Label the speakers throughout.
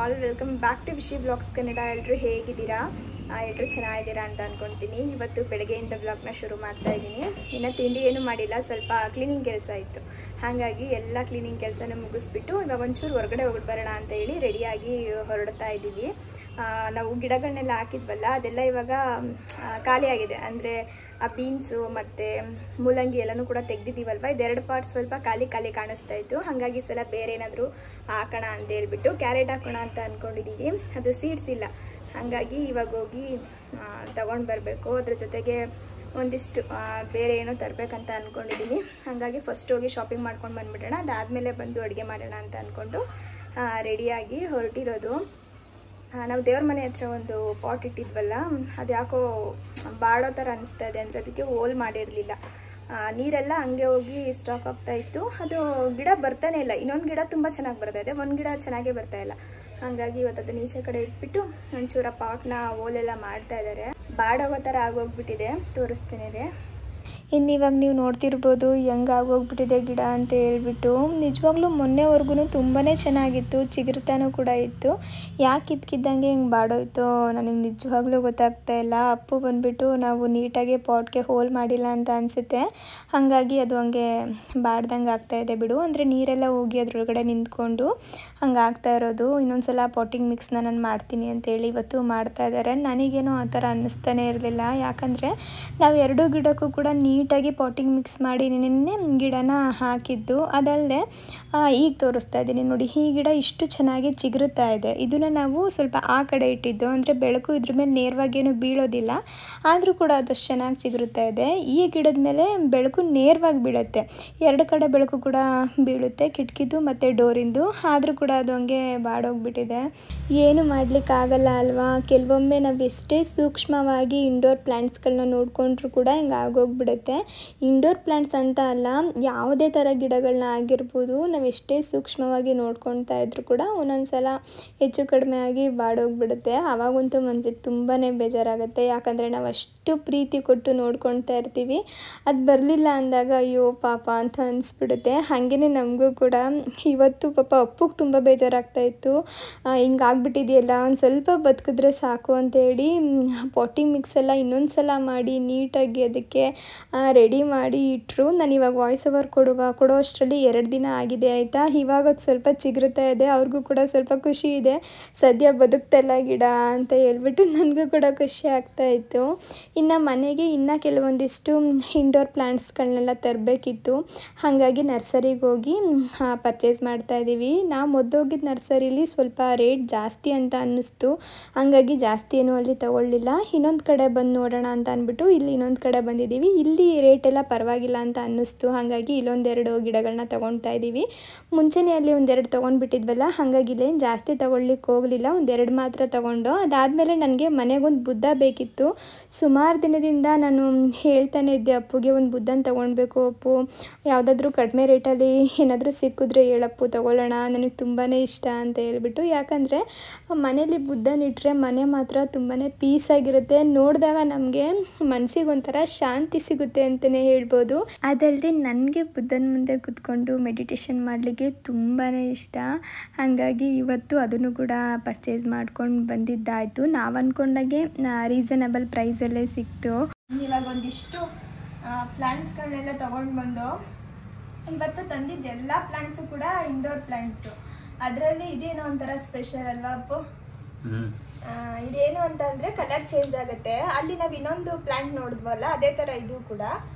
Speaker 1: All, welcome back to Vishi vlogs Kannada. ಎಲ್ಲರೂ ಹೇಗಿದ್ದೀರಾ? ಎಲ್ಲರೂ ಚೆನ್ನಾಗಿದ್ದೀರಾ ಅಂತ ಅಂದ್ಕೊಳ್ತೀನಿ. ಇವತ್ತು ಬೆಳಗ್ಗೆಯಿಂದ ಬ್ಲಾಗ್ನ ಶುರು ಮಾಡ್ತಾ ಇದ್ದೀನಿ. ಇನ್ನು ತಿಂಡಿ ಏನೂ ಮಾಡಿಲ್ಲ, ಸ್ವಲ್ಪ ಕ್ಲೀನಿಂಗ್ ಕೆಲಸ ಇತ್ತು. ಹಾಗಾಗಿ ಎಲ್ಲ ಕ್ಲೀನಿಂಗ್ ಕೆಲಸನ ಮುಗಿಸ್ಬಿಟ್ಟು ಇವಾಗ ಒಂಚೂರು ಹೊರಗಡೆ ಹೋಗ್ಬಿಟ್ಟು ಬರೋಣ ಅಂತ ಹೇಳಿ ರೆಡಿಯಾಗಿ ಹೊರಡ್ತಾ ಇದ್ದೀವಿ. ನಾವು ಗಿಡಗಳನ್ನೆಲ್ಲ ಹಾಕಿದ್ವಲ್ಲ, ಅದೆಲ್ಲ ಇವಾಗ ಖಾಲಿಯಾಗಿದೆ. ಅಂದರೆ ಆ ಬೀನ್ಸು ಮತ್ತು ಮೂಲಂಗಿ ಎಲ್ಲನೂ ಕೂಡ ತೆಗೆದಿದ್ದೀವಲ್ವ, ಇದೆರಡು ಪಾರ್ಟ್ ಸ್ವಲ್ಪ ಖಾಲಿ ಕಾಣಿಸ್ತಾ ಇತ್ತು. ಹಾಗಾಗಿ ಸಲ ಬೇರೆ ಏನಾದರೂ ಹಾಕೋಣ ಅಂತ ಹೇಳ್ಬಿಟ್ಟು ಕ್ಯಾರೆಟ್ ಹಾಕೋಣ ಅಂತ ಅಂದ್ಕೊಂಡಿದ್ದೀವಿ. ಅದು ಸೀಡ್ಸ್ ಇಲ್ಲ, ಹಾಗಾಗಿ ಇವಾಗ ಹೋಗಿ ತಗೊಂಡು ಬರಬೇಕು. ಅದ್ರ ಜೊತೆಗೆ ಒಂದಿಷ್ಟು ಬೇರೆ ಏನೋ ತರಬೇಕಂತ ಅಂದ್ಕೊಂಡಿದ್ದೀನಿ. ಹಾಗಾಗಿ ಫಸ್ಟ್ ಹೋಗಿ ಶಾಪಿಂಗ್ ಮಾಡ್ಕೊಂಡು ಬಂದುಬಿಡೋಣ, ಅದಾದಮೇಲೆ ಬಂದು ಅಡುಗೆ ಮಾಡೋಣ ಅಂತ ಅಂದ್ಕೊಂಡು ರೆಡಿಯಾಗಿ ಹೊರಟಿರೋದು. ನಾವು ದೇವ್ರ ಮನೆ ಹತ್ರ ಒಂದು ಪಾಟ್ ಇಟ್ಟಿದ್ವಲ್ಲ, ಅದು ಯಾಕೋ ಬಾಡೋ ಥರ ಅನಿಸ್ತಾ ಇದೆ. ಅಂದರೆ ಅದಕ್ಕೆ ಹೋಲ್ ಮಾಡಿರಲಿಲ್ಲ, ನೀರೆಲ್ಲ ಹಂಗೆ ಹೋಗಿ ಸ್ಟಾಕ್ ಆಗ್ತಾ ಇತ್ತು. ಅದು ಗಿಡ ಬರ್ತಾನೆ ಇಲ್ಲ. ಇನ್ನೊಂದು ಗಿಡ ತುಂಬ ಚೆನ್ನಾಗಿ ಬರ್ತಾ ಇದೆ, ಒಂದು ಗಿಡ ಚೆನ್ನಾಗೇ ಬರ್ತಾ ಇಲ್ಲ. ಹಾಗಾಗಿ ಇವತ್ತು ಅದನ್ನ ಈಚೆ ಕಡೆ ಇಟ್ಬಿಟ್ಟು ಒಂಚೂರ ಪಾಟ್ನ ಹೋಲೆಲ್ಲ ಮಾಡ್ತಾ ಇದ್ದಾರೆ. ಬಾಡೋಗೋ ಥರ ಆಗೋಗ್ಬಿಟ್ಟಿದೆ, ತೋರಿಸ್ತೀನಿ ರೀ. ಇನ್ನು ಇವಾಗ ನೀವು ನೋಡ್ತಿರ್ಬೋದು ಹೆಂಗೆ ಆಗೋಗ್ಬಿಟ್ಟಿದೆ ಗಿಡ ಅಂತ ಹೇಳ್ಬಿಟ್ಟು. ನಿಜವಾಗ್ಲೂ ಮೊನ್ನೆವರೆಗೂ ತುಂಬಾ ಚೆನ್ನಾಗಿತ್ತು, ಚಿಗುರ್ತಾನೂ ಕೂಡ ಇತ್ತು. ಯಾಕೆ ಇದ್ಕಿದ್ದಂಗೆ ಹಿಂಗೆ ಬಾಡೋಯ್ತು ನನಗೆ ನಿಜವಾಗ್ಲೂ ಗೊತ್ತಾಗ್ತಾ ಇಲ್ಲ. ಅಪ್ಪು ಬಂದುಬಿಟ್ಟು ನಾವು ನೀಟಾಗಿ ಪಾಟ್ಗೆ ಹೋಲ್ ಮಾಡಿಲ್ಲ ಅಂತ ಅನಿಸುತ್ತೆ, ಹಾಗಾಗಿ ಅದು ಹಂಗೆ ಬಾಡ್ದಂಗೆ ಆಗ್ತಾಯಿದೆ ಬಿಡು. ಅಂದರೆ ನೀರೆಲ್ಲ ಹೋಗಿ ಅದ್ರೊಳಗಡೆ ನಿಂತ್ಕೊಂಡು ಹಂಗೆ ಆಗ್ತಾ ಇರೋದು. ಇನ್ನೊಂದು ಸಲ ಪಾಟಿಂಗ್ ಮಿಕ್ಸ್ನ ನಾನು ಮಾಡ್ತೀನಿ ಅಂತೇಳಿ ಇವತ್ತು ಮಾಡ್ತಾ ಇದ್ದಾರೆ. ನನಗೇನೋ ಆ ಥರ ಅನ್ನಿಸ್ತಾನೆ ಇರಲಿಲ್ಲ, ಯಾಕಂದರೆ ನಾವು ಎರಡೂ ಗಿಡಕ್ಕೂ ಕೂಡ ನೀಟಾಗಿ ಪಾಟಿಂಗ್ ಮಿಕ್ಸ್ ಮಾಡಿ ನಿನ್ನೆ ಗಿಡನ ಹಾಕಿದ್ದು. ಅದಲ್ಲದೆ ಈಗ ತೋರಿಸ್ತಾ ಇದ್ದೀನಿ ನೋಡಿ, ಈ ಗಿಡ ಇಷ್ಟು ಚೆನ್ನಾಗಿ ಚಿಗುರುತ್ತಾ ಇದೆ. ಇದನ್ನು ನಾವು ಸ್ವಲ್ಪ ಆ ಕಡೆ ಇಟ್ಟಿದ್ದು, ಅಂದರೆ ಬೆಳಕು ಇದ್ರ ಮೇಲೆ ನೇರವಾಗೇನು ಬೀಳೋದಿಲ್ಲ, ಆದರೂ ಕೂಡ ಅದಷ್ಟು ಚೆನ್ನಾಗಿ ಚಿಗುರುತ್ತಾ ಇದೆ. ಈ ಗಿಡದ ಮೇಲೆ ಬೆಳಕು ನೇರವಾಗಿ ಬೀಳುತ್ತೆ, ಎರಡು ಕಡೆ ಬೆಳಕು ಕೂಡ ಬೀಳುತ್ತೆ, ಕಿಟಕಿದು ಮತ್ತು ಡೋರಿಂದು. ಆದರೂ ಕೂಡ ಅದು ಹಂಗೆ ಬಾಡೋಗ್ಬಿಟ್ಟಿದೆ. ಏನು ಮಾಡಲಿಕ್ಕಾಗಲ್ಲ ಅಲ್ವಾ. ಕೆಲವೊಮ್ಮೆ ನಾವು ಎಷ್ಟೇ ಸೂಕ್ಷ್ಮವಾಗಿ ಇಂಡೋರ್ ಪ್ಲ್ಯಾಂಟ್ಸ್ಗಳನ್ನ ನೋಡಿಕೊಂಡ್ರೂ ಕೂಡ ಹಿಂಗೆ ಆಗೋಗ್ಬಿಡುತ್ತೆ. ಇಂಡೋರ್ ಪ್ಲ್ಯಾಂಟ್ಸ್ ಅಂತ ಅಲ್ಲ, ಯಾವುದೇ ಥರ ಗಿಡಗಳನ್ನ ಆಗಿರ್ಬೋದು, ನಾವು ಎಷ್ಟೇ ಸೂಕ್ಷ್ಮವಾಗಿ ನೋಡ್ಕೊಳ್ತಾ ಇದ್ರೂ ಕೂಡ ಒಂದೊಂದು ಸಲ ಹೆಚ್ಚು ಕಡಿಮೆ ಆಗಿ ಬಾಡೋಗ್ಬಿಡುತ್ತೆ. ಆವಾಗಂತೂ ಮನಸ್ಸಿಗೆ ತುಂಬಾ ಬೇಜಾರಾಗುತ್ತೆ, ಯಾಕಂದರೆ ನಾವು ಅಷ್ಟು ಪ್ರೀತಿ ಕೊಟ್ಟು ನೋಡ್ಕೊಳ್ತಾ ಇರ್ತೀವಿ. ಅದು ಬರಲಿಲ್ಲ ಅಂದಾಗ ಅಯ್ಯೋ ಪಾಪ ಅಂತ ಅನಿಸ್ಬಿಡುತ್ತೆ. ಹಾಗೆಯೇ ನಮಗೂ ಕೂಡ ಇವತ್ತು ಪಾಪ ಅಪ್ಪಗೆ ತುಂಬ ಬೇಜಾರಾಗ್ತಾಯಿತ್ತು. ಹಿಂಗಾಗ್ಬಿಟ್ಟಿದೆಯಲ್ಲ, ಒಂದು ಸ್ವಲ್ಪ ಬದುಕಿದ್ರೆ ಸಾಕು ಅಂತೇಳಿ ಪಾಟಿಂಗ್ ಮಿಕ್ಸ್ ಎಲ್ಲ ಇನ್ನೊಂದು ಸಲ ಮಾಡಿ ನೀಟಾಗಿ ಅದಕ್ಕೆ ರೆಡಿ ಮಾಡಿ ಇಟ್ಟರು. ನಾನು ಇವಾಗ ವಾಯ್ಸ್ ಓವರ್ ಕೊಡೋ ಅಷ್ಟರಲ್ಲಿ 2 ದಿನ ಆಗಿದೆ ಆಯಿತಾ. ಇವಾಗ ಅದು ಸ್ವಲ್ಪ ಚಿಗುರುತ್ತಾ ಇದೆ, ಅವ್ರಿಗೂ ಕೂಡ ಸ್ವಲ್ಪ ಖುಷಿ ಇದೆ, ಸದ್ಯ ಬದುಕ್ತಲ್ಲ ಗಿಡ ಅಂತ ಹೇಳ್ಬಿಟ್ಟು. ನನಗೂ ಕೂಡ ಖುಷಿ ಆಗ್ತಾಯಿತ್ತು. ಇನ್ನು ಮನೆಗೆ ಇನ್ನೂ ಕೆಲವೊಂದಿಷ್ಟು ಇಂಡೋರ್ ಪ್ಲ್ಯಾಂಟ್ಸ್ಗಳನ್ನೆಲ್ಲ ತರಬೇಕಿತ್ತು, ಹಾಗಾಗಿ ನರ್ಸರಿಗೆ ಹೋಗಿ ಪರ್ಚೇಸ್ ಮಾಡ್ತಾಯಿದ್ದೀವಿ. ನಾವು ಮೊದಲೋಗಿದ್ದ ನರ್ಸರಿಲಿ ಸ್ವಲ್ಪ ರೇಟ್ ಜಾಸ್ತಿ ಅಂತ ಅನ್ನಿಸ್ತು, ಹಾಗಾಗಿ ಜಾಸ್ತಿ ಏನೂ ಅಲ್ಲಿ ತೊಗೊಳ್ಳಿಲ್ಲ. ಇನ್ನೊಂದು ಕಡೆ ಬಂದು ನೋಡೋಣ ಅಂತ ಅಂದ್ಬಿಟ್ಟು ಇಲ್ಲಿ ಇನ್ನೊಂದು ಕಡೆ ಬಂದಿದ್ದೀವಿ. ಇಲ್ಲಿ ರೇಟ್ ಎಲ್ಲ ಪರವಾಗಿಲ್ಲ ಅಂತ ಅನ್ನಿಸ್ತು, ಹಾಗಾಗಿ ಇಲ್ಲೊಂದೆರಡು ಗಿಡಗಳನ್ನ ತೊಗೊಳ್ತಾ ಇದ್ದೀವಿ. ಮುಂಚೆನೇ ಅಲ್ಲಿ ಒಂದೆರಡು ತೊಗೊಂಡ್ಬಿಟ್ಟಿದ್ವಲ್ಲ, ಹಾಗಾಗಿ ಇಲ್ಲೇನು ಜಾಸ್ತಿ ತೊಗೊಳ್ಲಿಕ್ಕೆ ಹೋಗಲಿಲ್ಲ, ಒಂದೆರಡು ಮಾತ್ರ ತೊಗೊಂಡು. ಅದಾದಮೇಲೆ ನನಗೆ ಮನೆಗೊಂದು ಬುದ್ಧ ಬೇಕಿತ್ತು. ಸುಮಾರು ದಿನದಿಂದ ನಾನು ಹೇಳ್ತಾನೆ ಇದ್ದೆ ಅಪ್ಪುಗೆ, ಒಂದು ಬುದ್ಧನ ತೊಗೊಳ್ಬೇಕು ಅಪ್ಪು, ಯಾವುದಾದ್ರೂ ಕಡಿಮೆ ರೇಟಲ್ಲಿ ಏನಾದರೂ ಸಿಕ್ಕಿದ್ರೆ ಹೇಳಪ್ಪು ತೊಗೊಳ್ಳೋಣ, ನನಗೆ ತುಂಬಾ ಇಷ್ಟ ಅಂತ ಹೇಳ್ಬಿಟ್ಟು. ಯಾಕಂದರೆ ಮನೇಲಿ ಬುದ್ಧನಿಟ್ಟರೆ ಮನೆ ಮಾತ್ರ ತುಂಬಾ ಪೀಸಾಗಿರುತ್ತೆ, ನೋಡಿದಾಗ ನಮಗೆ ಮನಸ್ಸಿಗೆ ಒಂಥರ ಶಾಂತಿ ಸಿಗುತ್ತೆ ಅಂತಲೇ ಹೇಳ್ಬೋದು. ಅದಲ್ಲದೆ ನನಗೆ ಬುದ್ಧನ ಮುಂದೆ ಕೂತ್ಕೊಂಡು ಮೆಡಿಟೇಷನ್ ಮಾಡಲಿಕ್ಕೆ ತುಂಬಾ ಇಷ್ಟ, ಹಾಗಾಗಿ ಇವತ್ತು ಅದನ್ನು ಕೂಡ ಪರ್ಚೇಸ್ ಮಾಡ್ಕೊಂಡು ಬಂದಿದ್ದಾಯಿತು. ನಾವು ಅಂದ್ಕೊಂಡಾಗೆ ರೀಸನಬಲ್ ಪ್ರೈಸಲ್ಲೇ ಸಿಕ್ತು. ಇವಾಗ ಒಂದಿಷ್ಟು ಪ್ಲ್ಯಾಂಟ್ಸ್ಗಳನ್ನೆಲ್ಲ ತೊಗೊಂಡು ಬಂದು ಇವತ್ತು ತಂದಿದ್ದು ಎಲ್ಲ ಪ್ಲ್ಯಾಂಟ್ಸು ಕೂಡ ಇಂಡೋರ್ ಪ್ಲ್ಯಾಂಟ್ಸು. ಅದರಲ್ಲಿ ಇದೇನೋ ಒಂಥರ ಸ್ಪೆಷಲ್ ಅಲ್ವಾ ಅಪ್ಪು? ಇದೇನು ಅಂತ ಅಂದರೆ ಕಲರ್ ಚೇಂಜ್ ಆಗುತ್ತೆ. ಅಲ್ಲಿ ನಾವು ಇನ್ನೊಂದು ಪ್ಲ್ಯಾಂಟ್ ನೋಡಿದ್ವಲ್ಲ, ಅದೇ ಥರ ಇದು ಕೂಡ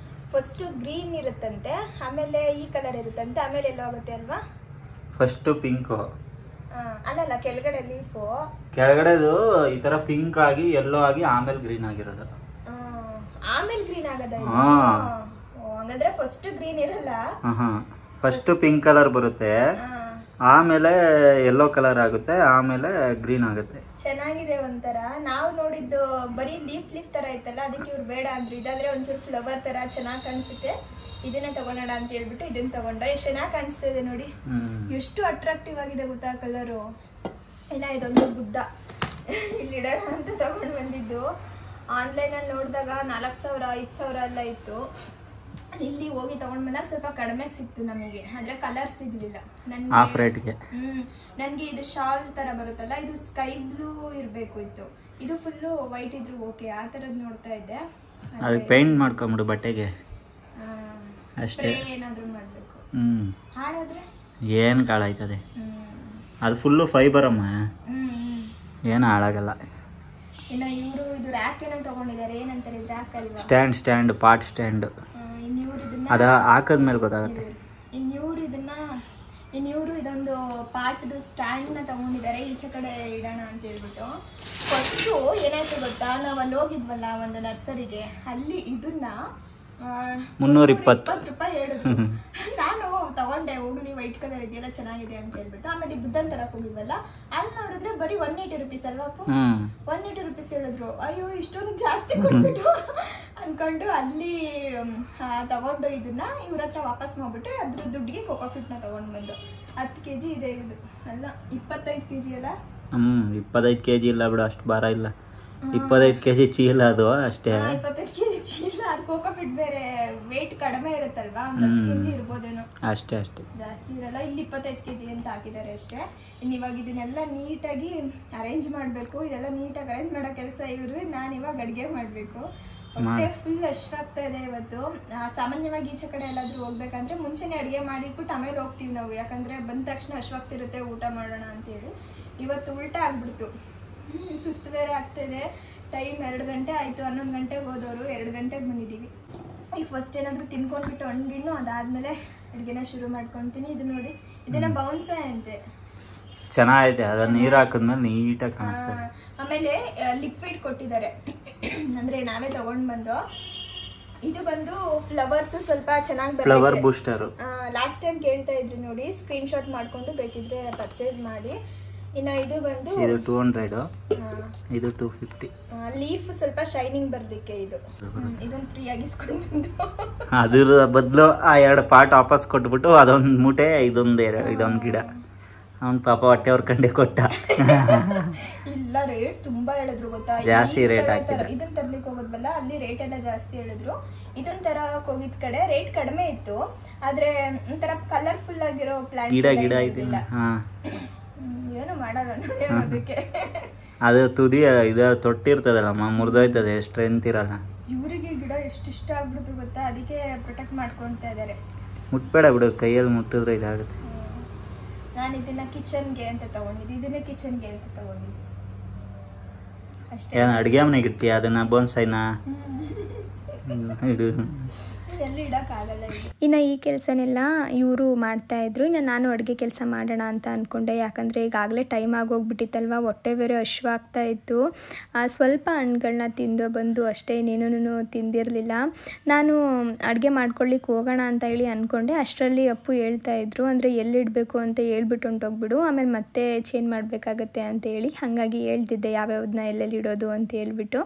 Speaker 1: ಫಸ್ಟು ಗ್ರೀನ್ ಇರುತ್ತಂತೆ, ಆಮೇಲೆ ಈ ಕಲರ್ ಇರುತ್ತಂತೆ, ಆಮೇಲೆ ಎಲ್ಲೋ ಆಗುತ್ತೆ ಅಲ್ವಾ?
Speaker 2: ಫಸ್ಟು ಪಿಂಕು,
Speaker 1: ಅಲ್ಲಲ್ಲ ಕೆಳಗಡೆ ಲೀಫು,
Speaker 2: ಕೆಳಗಡೆದು ಈ ತರ ಪಿಂಕ್ ಆಗಿ ಯೆಲ್ಲೋ ಆಗಿ ಆಮೇಲೆ ಗ್ರೀನ್ ಆಗಿರೋದು.
Speaker 1: ಆಮೇಲೆ ಗ್ರೀನ್ ಆಗದ? ಹಂಗಂದ್ರೆ ಫಸ್ಟ್ ಗ್ರೀನ್ ಇರಲ್ಲ,
Speaker 2: ಫಸ್ಟ್ ಪಿಂಕ್ ಕಲರ್ ಬರುತ್ತೆ, ಆಮೇಲೆ ಯೆಲ್ಲೋ ಕಲರ್ ಆಗುತ್ತೆ, ಆಮೇಲೆ ಗ್ರೀನ್ ಆಗುತ್ತೆ.
Speaker 1: ಚೆನ್ನಾಗಿದೆ ಒಂಥರ. ನಾವು ನೋಡಿದ್ದು ಬರೀ ಲೀಫ್ ತರ ಇತ್ತಲ್ಲ, ಅದಕ್ಕೆ ಇವ್ರು ಬೇಡ ಅಂದ್ರು. ಇದಾದ್ರೆ ಒಂಚೂರು ಫ್ಲವರ್ ತರ ಚೆನ್ನಾಗಿ ಕಾಣಿಸುತ್ತೆ, ಇದನ್ನ ತಗೊಳ್ಳೋಣ ಅಂತ ಹೇಳ್ಬಿಟ್ಟು ಇದನ್ನ ತಗೊಂಡ. ಎಷ್ಟು ಚೆನ್ನಾಗಿ ಕಾಣಿಸ್ತಾ ಇದೆ ನೋಡಿ, ಎಷ್ಟು ಅಟ್ರಾಕ್ಟಿವ್ ಆಗಿದೆ ಗೊತ್ತಾ ಕಲರು. ಇನ್ನ ಇದೊಂದು ಬುದ್ಧ ಇಲ್ಲಿ ಇಡೋಣ ಅಂತ ತಗೊಂಡು ಬಂದಿದ್ದು. ಆನ್ಲೈನಲ್ಲಿ ನೋಡಿದಾಗ 4,000 5,000 ಎಲ್ಲ ಇತ್ತು. ಇಲ್ಲಿ ಹೋಗಿ ತಗೊಂಡ್ ಬಂದಾಗ ಸ್ವಲ್ಪ ಕಡಿಮೆಗೆ ಸಿಕ್ತು ನಮಗೆ, ಅಂದ್ರೆ ಕಲರ್ ಸಿಗ್ಲಿಲ್ಲ ನನ್ಗೆ.
Speaker 2: ಹಾಫ್ ರೇಟ್ಗೆ.
Speaker 1: ನನ್ಗೆ ಇದು ಶಾಲ್ ತರ ಬರುತ್ತಲ್ಲ, ಇದು ಸ್ಕೈ ಬ್ಲೂ ಇರ್ಬೇಕು ಇತ್ತು, ಇದು ಫುಲ್ಲು ವೈಟ್ ಇದ್ರು ಓಕೆ, ಆ ತರದ್ ನೋಡ್ತಾ ಇದ್ದೆ.
Speaker 2: ಅದಕ್ಕೆ ಪೇಂಟ್ ಮಾಡ್ಕೊಂಬಿಡು ಬಟ್ಟೆಗೆ ಅಷ್ಟೇ,
Speaker 1: ಏನಾದ್ರು ಮಾಡ್ಬೇಕು. ಹಾಳಾದ್ರೆ
Speaker 2: ಏನು ಕಾಳಾಯ್ತದೆ, ಅದು ಫುಲ್ಲು ಫೈಬರ್ ಅಮ್ಮ, ಏನು ಹಾಳಾಗಲ್ಲ.
Speaker 1: ಇನ್ನು ಇವರು ಇದು ರ್ಯಾಕ್ ಏನೋ ತಗೊಂಡಿದ್ದಾರೆ, ಏನಂತಾರೆ ಇದು ರ್ಯಾಕ್ ಅಲ್ವಾ?
Speaker 2: Stand pot stand. ಅದ ಹಾಕದ್ಮೇಲೆ ಗೊತ್ತಾಗುತ್ತೆ.
Speaker 1: ಇವರು ಇದೊಂದು ಪಾಟ್ದು ಸ್ಟ್ಯಾಂಡ್ನ ತಗೊಂಡಿದ್ದಾರೆ, ಈಚೆ ಕಡೆ ಇಡೋಣ ಅಂತ ಹೇಳ್ಬಿಟ್ಟು. ಫಸ್ಟು ಏನಾಯ್ತು ಗೊತ್ತಾ, ನಾವು ಅಲ್ಲಿ ಹೋಗಿದ್ವಲ್ಲ ಒಂದು ನರ್ಸರಿಗೆ, ಅಲ್ಲಿ ಇದನ್ನ
Speaker 2: 320
Speaker 1: ರೂಪಾಯಿ ಹೇಳಿದ್ರು. ನಾನು ತಗೊಂಡೆ, ಹೋಗ್ಲಿ ವೈಟ್ ಕಲರ್ ಇದೆಯಲ್ಲ ಚೆನ್ನಾಗಿದೆ ಅಂತ ಹೇಳ್ಬಿಟ್ಟು. ಆಮೇಲೆ ಬುದ್ಧನ್ ತರಕ್ ಹೋಗಿದ್ವಲ್ಲ, ಅಲ್ಲಿ ನೋಡಿದ್ರೆ ಬರೀ 180 rupees ಅಲ್ವಾ ಅಪ್ಪು, 180 rupees ಹೇಳಿದ್ರು. ಅಯ್ಯೋ ಇಷ್ಟೊಂದು ಜಾಸ್ತಿ ಕೊಟ್ಬಿಟ್ಟು ಅನ್ಕೊಂಡು ಅಲ್ಲಿ ತಗೊಂಡು ಇದನ್ನ ಇವ್ರ ಹತ್ರ ವಾಪಸ್ ಮಾಡ್ಬಿಟ್ಟು ಅದ್ರ ದುಡ್ಡಿಗೆ ಕೋಕೋಫಿಟ್ನ ತಗೊಂಡು ಬಂದು. 10 kg ಇದೆ ಇದು, ಅಲ್ಲ 25 kg ಅಲ್ಲ?
Speaker 2: 25 kg ಇಲ್ಲ ಬಿಡು, ಅಷ್ಟು ಭಾರ ಇಲ್ಲ. 25 kg ಚೀಲ ಅದು ಅಷ್ಟೇ.
Speaker 1: 25 kg ಚೀಲ, ಅದು ಕೋಕೋಫಿಟ್ ಬೇರೆ ವೇಟ್ ಕಡಿಮೆ ಇರುತ್ತಲ್ವಾ, 10 kg ಇರ್ಬೋದೇನೋ,
Speaker 2: ಅಷ್ಟೇ
Speaker 1: ಜಾಸ್ತಿ ಇರಲ್ಲ. ಇಲ್ಲಿ 25 kg ಅಂತ ಹಾಕಿದ್ದಾರೆ ಅಷ್ಟೇ. ಇನ್ನು ಇವಾಗ ಇದನ್ನೆಲ್ಲ ನೀಟಾಗಿ ಅರೇಂಜ್ ಮಾಡಬೇಕು. ಇದೆಲ್ಲ ನೀಟಾಗಿ ಅರೇಂಜ್ ಮಾಡೋ ಕೆಲಸ ಇವ್ರು, ನಾನು ಇವಾಗ ಅಡುಗೆ ಮಾಡಬೇಕು. ಹೊಟ್ಟೆ ಫುಲ್ ಹಶ್ವಾಗ್ತಾ ಇದೆ ಇವತ್ತು. ಸಾಮಾನ್ಯವಾಗಿ ಈಚೆ ಕಡೆ ಎಲ್ಲಾದ್ರೂ ಹೋಗ್ಬೇಕಂದ್ರೆ ಮುಂಚೆನೇ ಅಡುಗೆ ಮಾಡಿಟ್ಬಿಟ್ಟು ಆಮೇಲೆ ಹೋಗ್ತೀವಿ ನಾವು, ಯಾಕಂದ್ರೆ ಬಂದ ತಕ್ಷಣ ಹಶ್ವಾಗ್ತಿರುತ್ತೆ ಊಟ ಮಾಡೋಣ ಅಂತೇಳಿ. ಇವತ್ತು ಉಲ್ಟಾ ಆಗ್ಬಿಡ್ತು, ಸುಸ್ತು ಬೇರೆ ಆಗ್ತಾಯಿದೆ. ಟೈಮ್ 2 ಗಂಟೆ ಆಯಿತು, 11 ಗಂಟೆಗೆ ಹೋದವರು 2 ಗಂಟೆಗೆ ಬಂದಿದ್ದೀವಿ. ಈಗ ಫಸ್ಟ್ ಏನಾದರೂ ತಿನ್ಕೊಂಡ್ಬಿಟ್ಟು ಹಣ್ಗಿಣ್ಣು, ಅದಾದಮೇಲೆ ಅಡುಗೆನ ಶುರು ಮಾಡ್ಕೊತೀನಿ. ಇದು ನೋಡಿ, ಇದನ್ನ ಬೌನ್ಸೆ ಅಂತೆ,
Speaker 2: ಚೆನ್ನಾಗೈತೆ. ಅದನ್ನ ನೀರು ಹಾಕಿದ್ಮೇಲೆ ನೀಟಾಗಿ ಕಾಣಿಸ್ತದೆ.
Speaker 1: ಆಮೇಲೆ ಲಿಕ್ವಿಡ್ ಕೊಟ್ಟಿದ್ದಾರೆ, ಅಂದ್ರೆ ನಾವೇ ತಗೊಂಡ್ ಬಂದು. ಇದು ಬಂದು ಫ್ಲವರ್ಸ್ ಸ್ವಲ್ಪ ಚೆನ್ನಾಗಿ
Speaker 2: ಫ್ಲವರ್ ಬೂಸ್ಟರ್.
Speaker 1: ಲಾಸ್ಟ್ ಟೈಮ್ ಕೇಳ್ತಾ ಇದ್ರಿ ನೋಡಿ, ಸ್ಕ್ರೀನ್ ಶಾಟ್ ಮಾಡ್ಕೊಂಡು ಬೇಕಿದ್ರೆ ಪರ್ಚೇಸ್ ಮಾಡಿ. ಇನ್ನ ಇದು ಬಂದು
Speaker 2: ಇದು 200, ಇದು 250.
Speaker 1: ಲೀಫ್ ಸ್ವಲ್ಪ ಶೈನಿಂಗ್ ಬರ್ಲಿಕ್ಕೆ ಇದು, ಇದನ್ನ ಫ್ರೀ ಆಗಿ ಇಸ್ಕೊಂಡು ಬಂದು.
Speaker 2: ಅದ್ರ ಬದಲು ಆ 2 ಪಾಟ್ ವಾಪಸ್ ಕೊಟ್ಬಿಟ್ಟು ಅದೊಂದು ಮೂಟೆ ಇದೊಂದು ಗಿಡ ಅವ್ನು ಪಾಪ ಹೊಟ್ಟೆ ಹೊರ್ಕಂಡೆ ಕೊಟ್ಟ.
Speaker 1: ಇಲ್ಲ, ರೇಟ್ ತುಂಬಾ ಹೇಳಿದ್ರು ಗೊತ್ತಾ,
Speaker 2: ಜಾಸ್ತಿ ರೇಟ್ ಹಾಕಿದ್ರು.
Speaker 1: ಇದನ್ನ ತರ್ಲಿಕ್ಕೆ ಹೋಗೋದ್ವಲ್ಲ, ಅಲ್ಲಿ ರೇಟ್ ಎಲ್ಲ ಜಾಸ್ತಿ ಹೇಳಿದ್ರು. ಇದನ್ನ ತರಕ್ ಹೋಗಿದ್ ಕಡೆ ರೇಟ್ ಕಡಿಮೆ ಇತ್ತು, ಆದ್ರೆ ಒಂಥರ ಕಲರ್ಫುಲ್ ಆಗಿರೋ ಪ್ಲಾಂಟ್
Speaker 2: ಗಿಡ ಇದೆಲ್ಲ
Speaker 1: ಏನು ಮಾಡಲ್ಲ ಅದಕ್ಕೆ.
Speaker 2: ಅದು ತುದಿ ಇದು ತೊಟ್ಟಿರ್ತದಲ್ಲಮ್ಮ, ಮುರಿದೋಯ್ತದೆ, ಸ್ಟ್ರೆಂತ್ ಇರಲ್ಲ.
Speaker 1: ಇವರಿಗೆ ಗಿಡ ಎಷ್ಟು ಇಷ್ಟ ಆಗ್ಬಿಡ್ತು ಗೊತ್ತಾ, ಅದಕ್ಕೆ ಪ್ರೊಟೆಕ್ಟ್ ಮಾಡ್ಕೊಳ್ತಾ ಇದಾರೆ.
Speaker 2: ಮುಟ್ಬೇಡ ಬಿಡು, ಕೈಯಲ್ಲಿ ಮುಟ್ಟಿದ್ರೆ ಇದಾಗುತ್ತೆ.
Speaker 1: ನಾನು ಇದನ್ನ ಕಿಚನ್ಗೆ ಅಂತ ತಗೊಂಡಿದ್ದೆ, ಇದನ್ನ ಕಿಚನ್ಗೆ ಅಂತ ತಗೊಂಡಿದ್ದೆ ಅಷ್ಟೇ.
Speaker 2: ಏನು ಅಡುಗೆ ಮನೆಗೆ ಇಡ್ತೀಯ ಅದನ್ನ ಬೋನ್ಸೈನ? ಇಡು,
Speaker 1: ಎಲ್ಲಿ ಇಡೋಕ್ಕಾಗಲ್ಲ.
Speaker 3: ಇನ್ನು ಈ ಕೆಲಸನೆಲ್ಲ ಇವರು ಮಾಡ್ತಾಯಿದ್ರು. ನಾನು ಅಡುಗೆ ಕೆಲಸ ಮಾಡೋಣ ಅಂತ ಅಂದ್ಕೊಂಡೆ, ಯಾಕಂದರೆ ಈಗಾಗಲೇ ಟೈಮ್ ಆಗೋಗ್ಬಿಟ್ಟಿತ್ತಲ್ವ, ಹೊಟ್ಟೆ ಬೇರೆ ಹಶ್ವಾಗ್ತಾ ಇತ್ತು. ಸ್ವಲ್ಪ ಹಣ್ಣುಗಳನ್ನ ತಿಂದು ಬಂದು ಅಷ್ಟೇ, ಇನ್ನೇನೂ ತಿಂದಿರಲಿಲ್ಲ. ನಾನು ಅಡುಗೆ ಮಾಡ್ಕೊಳ್ಳಿಕ್ಕೆ ಹೋಗೋಣ ಅಂತ ಹೇಳಿ ಅಂದ್ಕೊಂಡೆ. ಅಷ್ಟರಲ್ಲಿ ಅಪ್ಪು ಹೇಳ್ತಾಯಿದ್ರು, ಅಂದರೆ ಎಲ್ಲಿಡಬೇಕು ಅಂತ ಹೇಳ್ಬಿಟ್ಟು ಹೊಂಟೋಗ್ಬಿಡು, ಆಮೇಲೆ ಮತ್ತೆ ಚೇಂಜ್ ಮಾಡಬೇಕಾಗತ್ತೆ ಅಂತೇಳಿ. ಹಾಗಾಗಿ ಹೇಳ್ತಿದ್ದೆ ಯಾವ್ಯಾವ್ದನ್ನ ಎಲ್ಲೆಲ್ಲಿ ಇಡೋದು ಅಂತ ಹೇಳ್ಬಿಟ್ಟು.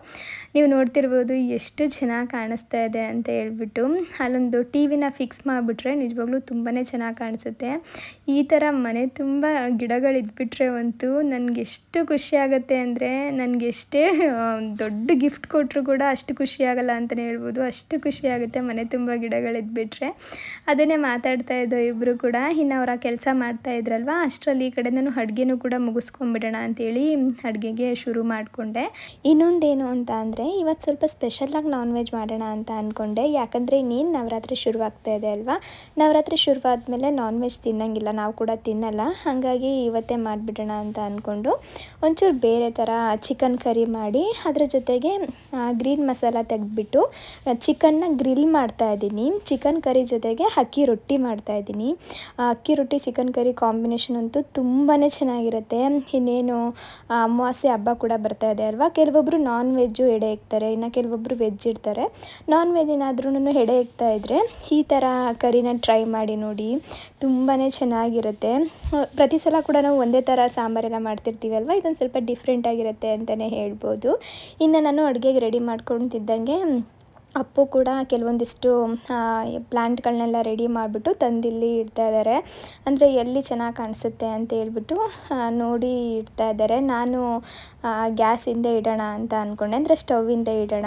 Speaker 3: ನೀವು ನೋಡ್ತಿರ್ಬೋದು ಎಷ್ಟು ಚೆನ್ನಾಗಿ ಕಾಣಿಸ್ತಾ ಇದೆ ಅಂತ ಹೇಳ್ಬಿಟ್ಟು. ಅಲ್ಲೊಂದು ಟಿವಿನ ಫಿಕ್ಸ್ ಮಾಡಿಬಿಟ್ರೆ ನಿಜವಾಗ್ಲೂ ತುಂಬಾ ಚೆನ್ನಾಗಿ ಕಾಣಿಸುತ್ತೆ. ಈ ಥರ ಮನೆ ತುಂಬ ಗಿಡಗಳಿದ್ಬಿಟ್ರೆ ಅಂತೂ ನನಗೆ ಎಷ್ಟು ಖುಷಿಯಾಗುತ್ತೆ ಅಂದರೆ, ನನಗೆ ಎಷ್ಟೇ ದೊಡ್ಡ ಗಿಫ್ಟ್ ಕೊಟ್ಟರು ಕೂಡ ಅಷ್ಟು ಖುಷಿಯಾಗಲ್ಲ ಅಂತಲೇ ಹೇಳ್ಬೋದು. ಅಷ್ಟು ಖುಷಿಯಾಗುತ್ತೆ ಮನೆ ತುಂಬ ಗಿಡಗಳಿದ್ಬಿಟ್ರೆ. ಅದನ್ನೇ ಮಾತಾಡ್ತಾ ಇದ್ದೋ ಇಬ್ಬರು ಕೂಡ. ಇನ್ನು ಅವರ ಕೆಲಸ ಮಾಡ್ತಾ ಇದ್ರಲ್ವ, ಅಷ್ಟರಲ್ಲಿ ಈ ಕಡೆ ನಾನು ಅಡುಗೆನೂ ಕೂಡ ಮುಗಿಸ್ಕೊಂಡ್ಬಿಡೋಣ ಅಂತೇಳಿ ಅಡುಗೆಗೆ ಶುರು ಮಾಡಿಕೊಂಡೆ. ಇನ್ನೊಂದೇನು ಅಂತ ಅಂದರೆ, ಇವತ್ತು ಸ್ವಲ್ಪ ಸ್ಪೆಷಲಾಗಿ ನಾನ್ ವೆಜ್ ಮಾಡೋಣ ಅಂತ ಅಂದ್ಕೊಂಡೆ. ಯಾಕಂದರೆ ಇನ್ನೇನು ನವರಾತ್ರಿ ಶುರುವಾಗ್ತಾ ಇದೆ ಅಲ್ವಾ, ನವರಾತ್ರಿ ಶುರುವಾದ್ಮೇಲೆ ನಾನ್ ವೆಜ್ ತಿನ್ನೋಂಗಿಲ್ಲ, ನಾವು ಕೂಡ ತಿನ್ನಲ್ಲ. ಹಾಗಾಗಿ ಇವತ್ತೇ ಮಾಡಿಬಿಡೋಣ ಅಂತ ಅಂದ್ಕೊಂಡು ಒಂಚೂರು ಬೇರೆ ಥರ ಚಿಕನ್ ಕರಿ ಮಾಡಿ, ಅದ್ರ ಜೊತೆಗೆ ಗ್ರೀನ್ ಮಸಾಲ ತೆಗೆದ್ಬಿಟ್ಟು ಚಿಕನ್ನ ಗ್ರಿಲ್ ಮಾಡ್ತಾಯಿದ್ದೀನಿ. ಚಿಕನ್ ಕರಿ ಜೊತೆಗೆ ಅಕ್ಕಿ ರೊಟ್ಟಿ ಮಾಡ್ತಾಯಿದ್ದೀನಿ. ಅಕ್ಕಿ ರೊಟ್ಟಿ ಚಿಕನ್ ಕರಿ ಕಾಂಬಿನೇಷನ್ ಅಂತೂ ತುಂಬಾ ಚೆನ್ನಾಗಿರುತ್ತೆ. ಇನ್ನೇನು ಅಮಾವಾಸ್ಯೆ ಹಬ್ಬ ಕೂಡ ಬರ್ತಾ ಇದೆ ಅಲ್ವಾ, ಕೆಲವೊಬ್ಬರು ನಾನ್ ವೆಜ್ಜು ಎಡೆ ಇಕ್ತಾರೆ, ಇನ್ನು ಕೆಲವೊಬ್ಬರು ವೆಜ್ ಇರ್ತಾರೆ. ನಾನ್ ವೆಜ್ ಏನಾದ್ರೂ ಎಡೆ ಇಕ್ತಾ ಇದ್ದರೆ ಈ ಥರ ಕರಿನ ಟ್ರೈ ಮಾಡಿ ನೋಡಿ, ತುಂಬಾ ಚೆನ್ನಾಗಿರುತ್ತೆ. ಪ್ರತಿ ಸಲ ಕೂಡ ನಾವು ಒಂದೇ ಥರ ಸಾಂಬಾರೆಲ್ಲ ಮಾಡ್ತಿರ್ತೀವಿ ಅಲ್ವಾ, ಇದೊಂದು ಸ್ವಲ್ಪ ಡಿಫ್ರೆಂಟಾಗಿರುತ್ತೆ ಅಂತಲೇ ಹೇಳ್ಬೋದು. ಇನ್ನು ನಾನು ಅಡುಗೆಗೆ ರೆಡಿ ಮಾಡ್ಕೊತಿದ್ದಂಗೆ ಅಪ್ಪು ಕೂಡ ಕೆಲವೊಂದಿಷ್ಟು ಪ್ಲ್ಯಾಂಟ್ಗಳನ್ನೆಲ್ಲ ರೆಡಿ ಮಾಡಿಬಿಟ್ಟು ತಂದಿಲ್ಲಿ ಇಡ್ತಾ ಇದ್ದಾರೆ. ಅಂದರೆ ಎಲ್ಲಿ ಚೆನ್ನಾಗಿ ಕಾಣಿಸುತ್ತೆ ಅಂತ ಹೇಳ್ಬಿಟ್ಟು ನೋಡಿ ಇಡ್ತಾ ಇದ್ದಾರೆ. ನಾನು ಗ್ಯಾಸಿಂದ ಇಡೋಣ ಅಂತ ಅಂದ್ಕೊಂಡೆ, ಅಂದರೆ ಸ್ಟವ್ವಿಂದ ಇಡೋಣ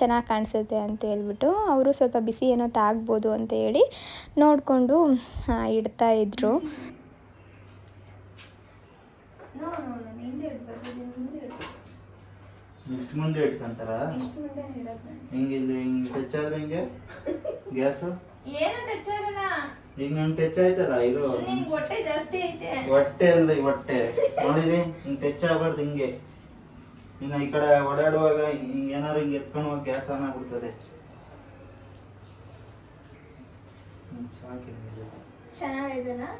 Speaker 3: ಚೆನ್ನಾಗಿ ಕಾಣಿಸುತ್ತೆ ಅಂತ ಹೇಳ್ಬಿಟ್ಟು. ಅವರು ಸ್ವಲ್ಪ ಬಿಸಿ ಏನೋ ತಾಗ್ಬೋದು ಅಂತ ಹೇಳಿ ನೋಡಿಕೊಂಡು ಇಡ್ತಾ ಇದ್ರು.
Speaker 2: ಇಷ್ಟು ಮುಂದೆ ಇಟ್ಕೊಂತಾರ ಹಿಂಗೆ ಹಿಂಗೆ ಟಚ್ ಆದ್ರೆ ಹಿಂಗೆ ಗ್ಯಾಸು
Speaker 1: ಏನು ಟಚ್ ಆಗಲ್ಲ.
Speaker 2: ಈಗ ನನ್ ಟಚ್ ಆಯ್ತಲ್ಲ ಇರೋ
Speaker 1: ಹೊಟ್ಟೆ ಜಾಸ್ತಿ ಐತೆ.
Speaker 2: ಹೊಟ್ಟೆ ಅಲ್ಲ ಈ ಹೊಟ್ಟೆ ನೋಡಿರಿ ಹಿಂಗೆ ಟಚ್ ಆಗ್ಬಾರ್ದು. ಹಿಂಗೆ ಇನ್ನು ಈ ಕಡೆ ಓಡಾಡುವಾಗ ಹಿಂಗೆ ಏನಾರು ಹಿಂಗೆ ಎತ್ಕೊಂಡು ಹೋಗಿ ಗ್ಯಾಸ್ ಆನ್ ಆಗ್ಬಿಡ್ತದೆ. ಸಾಕಿ
Speaker 1: ಚೆನ್ನಾಗಿದೆನಾ?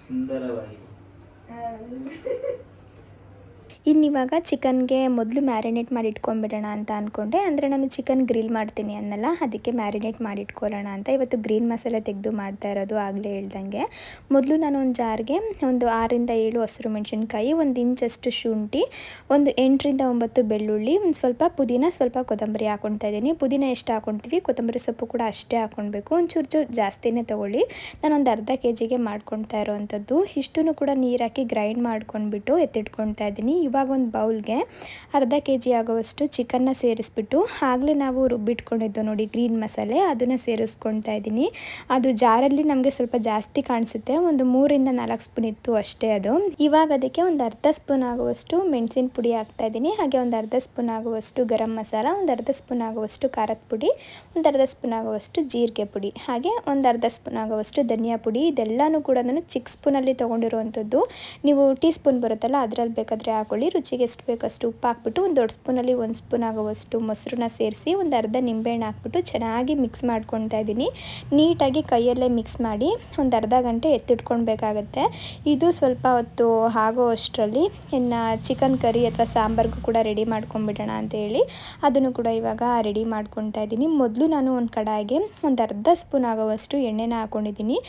Speaker 2: ಸುಂದರವಾಗಿ.
Speaker 3: ಇನ್ನಿವಾಗ ಚಿಕನ್ಗೆ ಮೊದಲು ಮ್ಯಾರಿನೇಟ್ ಮಾಡಿ ಇಟ್ಕೊಂಡ್ಬಿಡೋಣ ಅಂತ ಅಂದ್ಕೊಂಡೆ. ಅಂದರೆ ನಾನು ಚಿಕನ್ ಗ್ರಿಲ್ ಮಾಡ್ತೀನಿ ಅನ್ನಲ್ಲ, ಅದಕ್ಕೆ ಮ್ಯಾರಿನೇಟ್ ಮಾಡಿ ಇಟ್ಕೊಳ್ಳೋಣ ಅಂತ ಇವತ್ತು ಗ್ರೀನ್ ಮಸಾಲೆ ತೆಗೆದು ಮಾಡ್ತಾ ಇರೋದು. ಆಗಲೇ ಹೇಳ್ದಂಗೆ ಮೊದಲು ನಾನು ಒಂದು ಜಾರ್ಗೆ ಒಂದು 6 ರಿಂದ 7 ಹಸಿರು ಮೆಣಸಿನ್ಕಾಯಿ, 1 ಇಂಚಷ್ಟು ಶುಂಠಿ, ಒಂದು 8 ರಿಂದ 9 ಬೆಳ್ಳುಳ್ಳಿ, ಒಂದು ಸ್ವಲ್ಪ ಪುದೀನ, ಸ್ವಲ್ಪ ಕೊತ್ತಂಬರಿ ಹಾಕ್ಕೊಳ್ತಾ ಇದ್ದೀನಿ. ಪುದೀನ ಎಷ್ಟು ಹಾಕ್ಕೊಳ್ತೀವಿ, ಕೊತ್ತಂಬರಿ ಸೊಪ್ಪು ಕೂಡ ಅಷ್ಟೇ ಹಾಕ್ಕೊಳ್ಬೇಕು. ಒಂಚೂರು ಜಾಸ್ತಿನೇ ತೊಗೊಳ್ಳಿ. ನಾನೊಂದು ಅರ್ಧ kg ಮಾಡ್ಕೊಳ್ತಾ ಇರೋವಂಥದ್ದು. ಇಷ್ಟನ್ನು ಕೂಡ ನೀರು ಹಾಕಿ ಗ್ರೈಂಡ್ ಮಾಡ್ಕೊಂಡ್ಬಿಟ್ಟು ಎತ್ತಿಟ್ಕೊಳ್ತಾ ಇದ್ದೀನಿ. ಇವಾಗ ಒಂದು ಬೌಲ್ಗೆ ಅರ್ಧ kg ಆಗುವಷ್ಟು ಚಿಕನ್ನ ಸೇರಿಸ್ಬಿಟ್ಟು ಆಗಲೇ ನಾವು ರುಬ್ಬಿಟ್ಕೊಂಡಿದ್ದು ನೋಡಿ ಗ್ರೀನ್ ಮಸಾಲೆ, ಅದನ್ನು ಸೇರಿಸ್ಕೊಳ್ತಾ ಇದ್ದೀನಿ. ಅದು ಜಾರಲ್ಲಿ ನಮಗೆ ಸ್ವಲ್ಪ ಜಾಸ್ತಿ ಕಾಣಿಸುತ್ತೆ, ಒಂದು 3 ರಿಂದ 4 ಸ್ಪೂನ್ ಇತ್ತು ಅಷ್ಟೇ ಅದು. ಇವಾಗ ಅದಕ್ಕೆ ಒಂದು ಅರ್ಧ ಸ್ಪೂನ್ ಆಗುವಷ್ಟು ಮೆಣಸಿನ ಪುಡಿ ಹಾಕ್ತಾ ಇದ್ದೀನಿ. ಹಾಗೆ ಒಂದು ಅರ್ಧ ಸ್ಪೂನ್ ಆಗುವಷ್ಟು ಗರಂ ಮಸಾಲ, ಒಂದು ಅರ್ಧ ಸ್ಪೂನ್ ಆಗುವಷ್ಟು ಖಾರದ ಪುಡಿ, ಒಂದು ಅರ್ಧ ಸ್ಪೂನ್ ಆಗುವಷ್ಟು ಜೀರಿಗೆ ಪುಡಿ, ಹಾಗೆ ಒಂದು ಅರ್ಧ ಸ್ಪೂನ್ ಆಗುವಷ್ಟು ಧನಿಯಾ ಪುಡಿ. ಇದೆಲ್ಲನೂ ಕೂಡ ನಾನು ಚಿಕ್ಕ ಸ್ಪೂನಲ್ಲಿ ತೊಗೊಂಡಿರುವಂಥದ್ದು. ನೀವು ಟೀ ಸ್ಪೂನ್ ಬರುತ್ತಲ್ಲ ಅದರಲ್ಲಿ ಬೇಕಾದರೆ ಹಾಕೊಳ್ಳಿ. ರುಚಿಗೆ ಎಷ್ಟು ಬೇಕಷ್ಟು ಉಪ್ಪು ಹಾಕ್ಬಿಟ್ಟು ಒಂದು ದೊಡ್ಡ ಸ್ಪೂನಲ್ಲಿ 1 ಸ್ಪೂನ್ ಆಗುವಷ್ಟು ಮೊಸರನ್ನ ಸೇರಿಸಿ ಒಂದು ಅರ್ಧ ನಿಂಬೆಹಣ್ಣು ಹಾಕ್ಬಿಟ್ಟು ಚೆನ್ನಾಗಿ ಮಿಕ್ಸ್ ಮಾಡ್ಕೊಳ್ತಾ ಇದ್ದೀನಿ. ನೀಟಾಗಿ ಕೈಯಲ್ಲೇ ಮಿಕ್ಸ್ ಮಾಡಿ ಒಂದು ಅರ್ಧ ಗಂಟೆ ಎತ್ತಿಟ್ಕೊಳ್ಬೇಕಾಗತ್ತೆ. ಇದು ಸ್ವಲ್ಪ ಹೊತ್ತು ಆಗೋ ಅಷ್ಟರಲ್ಲಿ ಇನ್ನು ಚಿಕನ್ ಕರಿ ಅಥವಾ ಸಾಂಬಾರ್ಗೂ ಕೂಡ ರೆಡಿ ಮಾಡ್ಕೊಂಡ್ಬಿಡೋಣ ಅಂತ ಹೇಳಿ ಅದನ್ನು ಕೂಡ ಇವಾಗ ರೆಡಿ ಮಾಡ್ಕೊಳ್ತಾ ಇದ್ದೀನಿ. ಮೊದಲು ನಾನು ಒಂದು ಕಡಾಯಿಗೆ ಒಂದು ಅರ್ಧ ಸ್ಪೂನ್ ಆಗುವಷ್ಟು ಎಣ್ಣೆನ ಹಾಕ್ಕೊಂಡಿದ್ದೀನಿ.